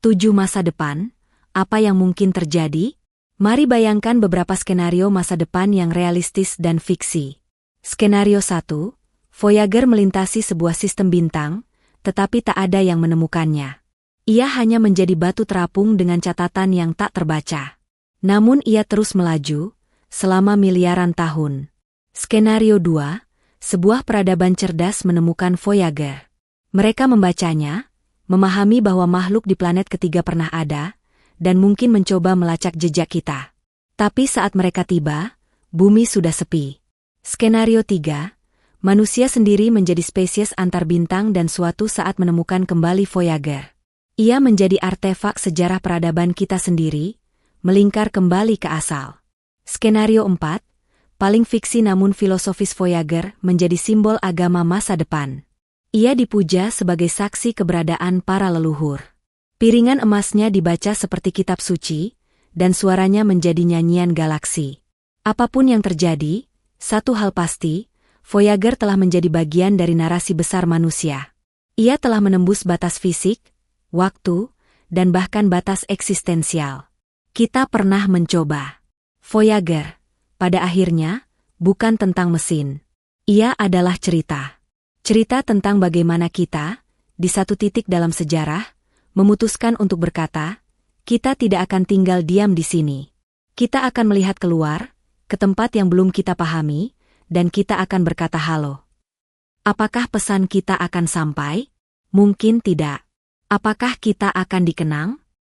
[SPEAKER 1] 7. Masa depan, apa yang mungkin terjadi? Mari bayangkan beberapa skenario masa depan yang realistis dan fiksi. Skenario 1, Voyager melintasi sebuah sistem bintang, tetapi tak ada yang menemukannya. Ia hanya menjadi batu terapung dengan catatan yang tak terbaca. Namun ia terus melaju, selama miliaran tahun. Skenario 2, sebuah peradaban cerdas menemukan Voyager. Mereka membacanya, memahami bahwa makhluk di planet ketiga pernah ada, dan mungkin mencoba melacak jejak kita. Tapi saat mereka tiba, bumi sudah sepi. Skenario 3, manusia sendiri menjadi spesies antar bintang dan suatu saat menemukan kembali Voyager. Ia menjadi artefak sejarah peradaban kita sendiri, melingkar kembali ke asal. Skenario 4, paling fiksi namun filosofis Voyager menjadi simbol agama masa depan. Ia dipuja sebagai saksi keberadaan para leluhur. Piringan emasnya dibaca seperti kitab suci, dan suaranya menjadi nyanyian galaksi. Apapun yang terjadi, satu hal pasti, Voyager telah menjadi bagian dari narasi besar manusia. Ia telah menembus batas fisik, waktu, dan bahkan batas eksistensial. Kita pernah mencoba. Voyager, pada akhirnya, bukan tentang mesin. Ia adalah cerita. Cerita tentang bagaimana kita, di satu titik dalam sejarah, memutuskan untuk berkata, kita tidak akan tinggal diam di sini. Kita akan melihat keluar, ke tempat yang belum kita pahami, dan kita akan berkata halo. Apakah pesan kita akan sampai? Mungkin tidak. Apakah kita akan dikenang?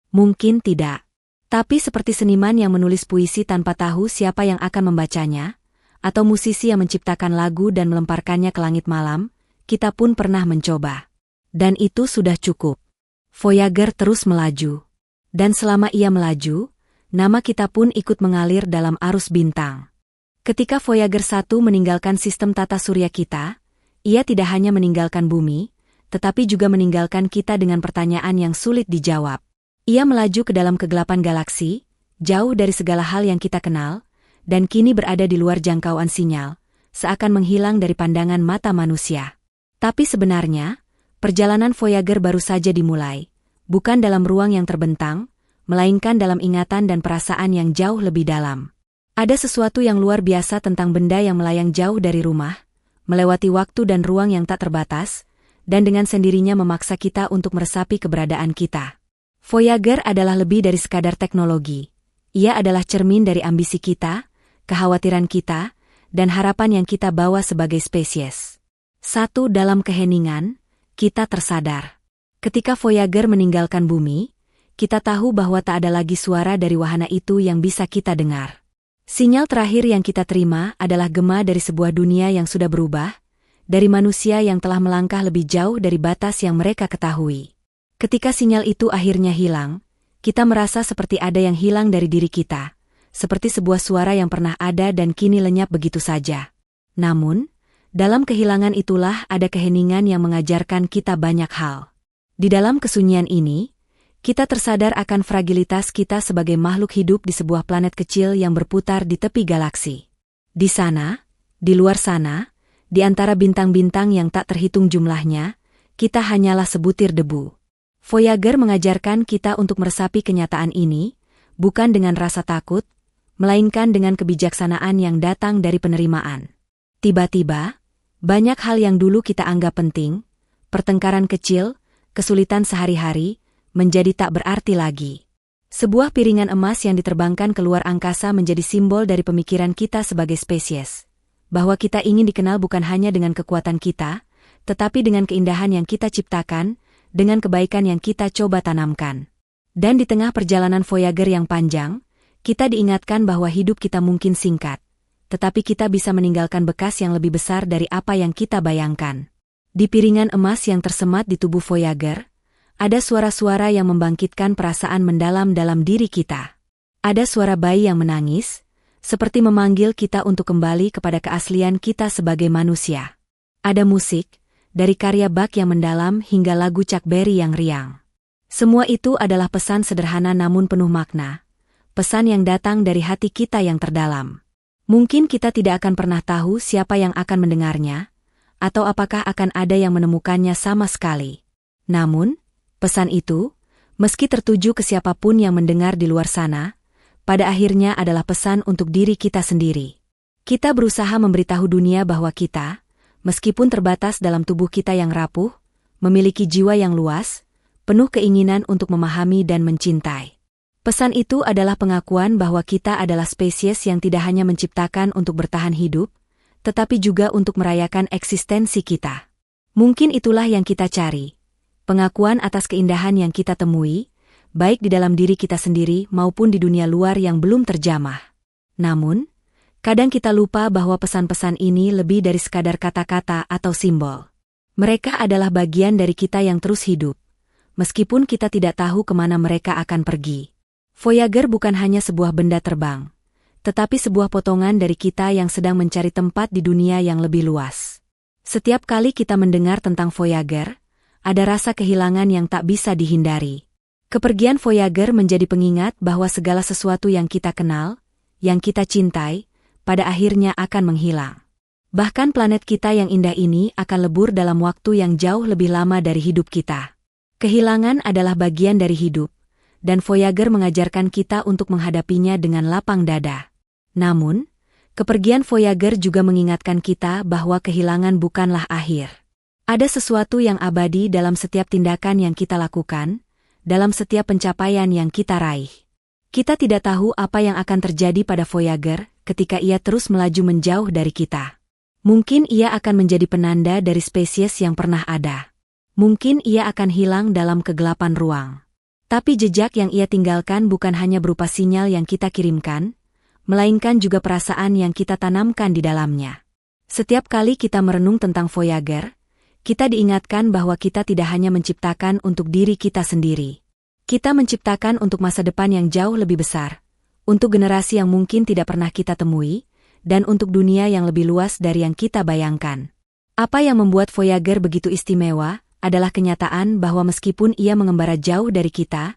[SPEAKER 1] Mungkin tidak. Tapi seperti seniman yang menulis puisi tanpa tahu siapa yang akan membacanya, atau musisi yang menciptakan lagu dan melemparkannya ke langit malam, kita pun pernah mencoba. Dan itu sudah cukup. Voyager terus melaju. Dan selama ia melaju, nama kita pun ikut mengalir dalam arus bintang. Ketika Voyager 1 meninggalkan sistem tata surya kita, ia tidak hanya meninggalkan bumi, tetapi juga meninggalkan kita dengan pertanyaan yang sulit dijawab. Ia melaju ke dalam kegelapan galaksi, jauh dari segala hal yang kita kenal, dan kini berada di luar jangkauan sinyal, seakan menghilang dari pandangan mata manusia. Tapi sebenarnya, perjalanan Voyager baru saja dimulai, bukan dalam ruang yang terbentang, melainkan dalam ingatan dan perasaan yang jauh lebih dalam. Ada sesuatu yang luar biasa tentang benda yang melayang jauh dari rumah, melewati waktu dan ruang yang tak terbatas, dan dengan sendirinya memaksa kita untuk meresapi keberadaan kita. Voyager adalah lebih dari sekadar teknologi. Ia adalah cermin dari ambisi kita, kekhawatiran kita, dan harapan yang kita bawa sebagai spesies. 1. Dalam keheningan, kita tersadar. Ketika Voyager meninggalkan bumi, kita tahu bahwa tak ada lagi suara dari wahana itu yang bisa kita dengar. Sinyal terakhir yang kita terima adalah gema dari sebuah dunia yang sudah berubah, dari manusia yang telah melangkah lebih jauh dari batas yang mereka ketahui. Ketika sinyal itu akhirnya hilang, kita merasa seperti ada yang hilang dari diri kita, seperti sebuah suara yang pernah ada dan kini lenyap begitu saja. Namun, dalam kehilangan itulah ada keheningan yang mengajarkan kita banyak hal. Di dalam kesunyian ini, kita tersadar akan fragilitas kita sebagai makhluk hidup di sebuah planet kecil yang berputar di tepi galaksi. Di sana, di luar sana, Di antara bintang-bintang yang tak terhitung jumlahnya, kita hanyalah sebutir debu. Voyager mengajarkan kita untuk meresapi kenyataan ini, bukan dengan rasa takut, melainkan dengan kebijaksanaan yang datang dari penerimaan. Tiba-tiba, banyak hal yang dulu kita anggap penting, pertengkaran kecil, kesulitan sehari-hari, menjadi tak berarti lagi. Sebuah piringan emas yang diterbangkan keluar angkasa menjadi simbol dari pemikiran kita sebagai spesies. Bahwa kita ingin dikenal bukan hanya dengan kekuatan kita, tetapi dengan keindahan yang kita ciptakan, dengan kebaikan yang kita coba tanamkan. Dan di tengah perjalanan Voyager yang panjang, kita diingatkan bahwa hidup kita mungkin singkat, tetapi kita bisa meninggalkan bekas yang lebih besar dari apa yang kita bayangkan. Di piringan emas yang tersemat di tubuh Voyager, ada suara-suara yang membangkitkan perasaan mendalam dalam diri kita. Ada suara bayi yang menangis, seperti memanggil kita untuk kembali kepada keaslian kita sebagai manusia. Ada musik, dari karya Bach yang mendalam hingga lagu Chuck Berry yang riang. Semua itu adalah pesan sederhana namun penuh makna. Pesan yang datang dari hati kita yang terdalam. Mungkin kita tidak akan pernah tahu siapa yang akan mendengarnya, atau apakah akan ada yang menemukannya sama sekali. Namun, pesan itu, meski tertuju ke siapapun yang mendengar di luar sana, pada akhirnya adalah pesan untuk diri kita sendiri. Kita berusaha memberitahu dunia bahwa kita, meskipun terbatas dalam tubuh kita yang rapuh, memiliki jiwa yang luas, penuh keinginan untuk memahami dan mencintai. Pesan itu adalah pengakuan bahwa kita adalah spesies yang tidak hanya menciptakan untuk bertahan hidup, tetapi juga untuk merayakan eksistensi kita. Mungkin itulah yang kita cari. Pengakuan atas keindahan yang kita temui, baik di dalam diri kita sendiri maupun di dunia luar yang belum terjamah. Namun, kadang kita lupa bahwa pesan-pesan ini lebih dari sekadar kata-kata atau simbol. Mereka adalah bagian dari kita yang terus hidup, meskipun kita tidak tahu kemana mereka akan pergi. Voyager bukan hanya sebuah benda terbang, tetapi sebuah potongan dari kita yang sedang mencari tempat di dunia yang lebih luas. Setiap kali kita mendengar tentang Voyager, ada rasa kehilangan yang tak bisa dihindari. Kepergian Voyager menjadi pengingat bahwa segala sesuatu yang kita kenal, yang kita cintai, pada akhirnya akan menghilang. Bahkan planet kita yang indah ini akan lebur dalam waktu yang jauh lebih lama dari hidup kita. Kehilangan adalah bagian dari hidup, dan Voyager mengajarkan kita untuk menghadapinya dengan lapang dada. Namun, kepergian Voyager juga mengingatkan kita bahwa kehilangan bukanlah akhir. Ada sesuatu yang abadi dalam setiap tindakan yang kita lakukan, dalam setiap pencapaian yang kita raih. Kita tidak tahu apa yang akan terjadi pada Voyager ketika ia terus melaju menjauh dari kita. Mungkin ia akan menjadi penanda dari spesies yang pernah ada. Mungkin ia akan hilang dalam kegelapan ruang. Tapi jejak yang ia tinggalkan bukan hanya berupa sinyal yang kita kirimkan, melainkan juga perasaan yang kita tanamkan di dalamnya. Setiap kali kita merenung tentang Voyager, kita diingatkan bahwa kita tidak hanya menciptakan untuk diri kita sendiri. Kita menciptakan untuk masa depan yang jauh lebih besar, untuk generasi yang mungkin tidak pernah kita temui, dan untuk dunia yang lebih luas dari yang kita bayangkan. Apa yang membuat Voyager begitu istimewa adalah kenyataan bahwa meskipun ia mengembara jauh dari kita,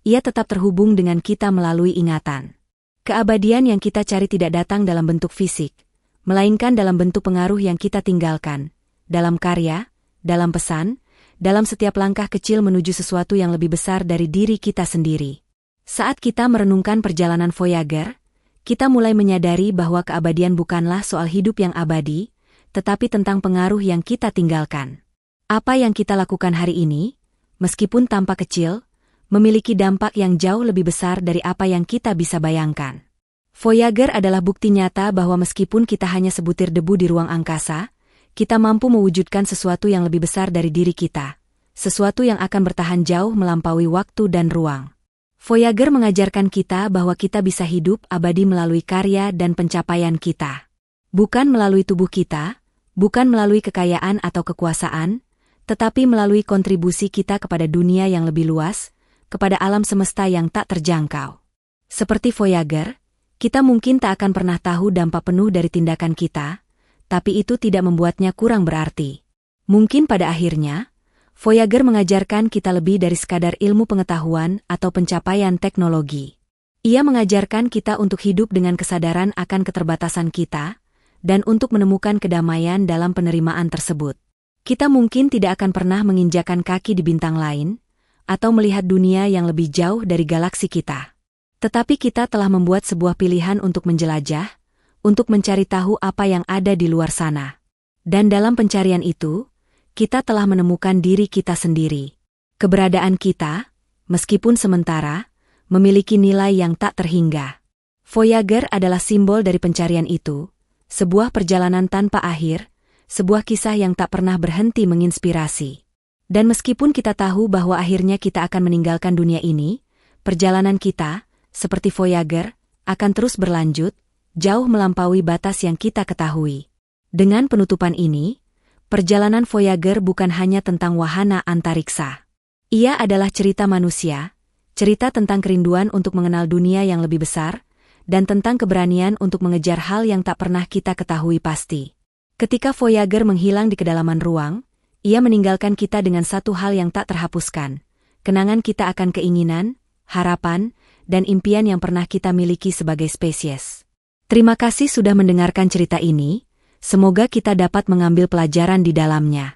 [SPEAKER 1] ia tetap terhubung dengan kita melalui ingatan. Keabadian yang kita cari tidak datang dalam bentuk fisik, melainkan dalam bentuk pengaruh yang kita tinggalkan, dalam karya, dalam pesan, dalam setiap langkah kecil menuju sesuatu yang lebih besar dari diri kita sendiri. Saat kita merenungkan perjalanan Voyager, kita mulai menyadari bahwa keabadian bukanlah soal hidup yang abadi, tetapi tentang pengaruh yang kita tinggalkan. Apa yang kita lakukan hari ini, meskipun tampak kecil, memiliki dampak yang jauh lebih besar dari apa yang kita bisa bayangkan. Voyager adalah bukti nyata bahwa meskipun kita hanya sebutir debu di ruang angkasa, kita mampu mewujudkan sesuatu yang lebih besar dari diri kita, sesuatu yang akan bertahan jauh melampaui waktu dan ruang. Voyager mengajarkan kita bahwa kita bisa hidup abadi melalui karya dan pencapaian kita. Bukan melalui tubuh kita, bukan melalui kekayaan atau kekuasaan, tetapi melalui kontribusi kita kepada dunia yang lebih luas, kepada alam semesta yang tak terjangkau. Seperti Voyager, kita mungkin tak akan pernah tahu dampak penuh dari tindakan kita, tapi itu tidak membuatnya kurang berarti. Mungkin pada akhirnya, Voyager mengajarkan kita lebih dari sekadar ilmu pengetahuan atau pencapaian teknologi. Ia mengajarkan kita untuk hidup dengan kesadaran akan keterbatasan kita, dan untuk menemukan kedamaian dalam penerimaan tersebut. Kita mungkin tidak akan pernah menginjakan kaki di bintang lain, atau melihat dunia yang lebih jauh dari galaksi kita. Tetapi kita telah membuat sebuah pilihan untuk menjelajah, untuk mencari tahu apa yang ada di luar sana. Dan dalam pencarian itu, kita telah menemukan diri kita sendiri. Keberadaan kita, meskipun sementara, memiliki nilai yang tak terhingga. Voyager adalah simbol dari pencarian itu, sebuah perjalanan tanpa akhir, sebuah kisah yang tak pernah berhenti menginspirasi. Dan meskipun kita tahu bahwa akhirnya kita akan meninggalkan dunia ini, perjalanan kita, seperti Voyager, akan terus berlanjut, jauh melampaui batas yang kita ketahui. Dengan penutupan ini, perjalanan Voyager bukan hanya tentang wahana antariksa. Ia adalah cerita manusia, cerita tentang kerinduan untuk mengenal dunia yang lebih besar, dan tentang keberanian untuk mengejar hal yang tak pernah kita ketahui pasti. Ketika Voyager menghilang di kedalaman ruang, ia meninggalkan kita dengan satu hal yang tak terhapuskan. Kenangan kita akan keinginan, harapan, dan impian yang pernah kita miliki sebagai spesies. Terima kasih sudah mendengarkan cerita ini, semoga kita dapat mengambil pelajaran di dalamnya.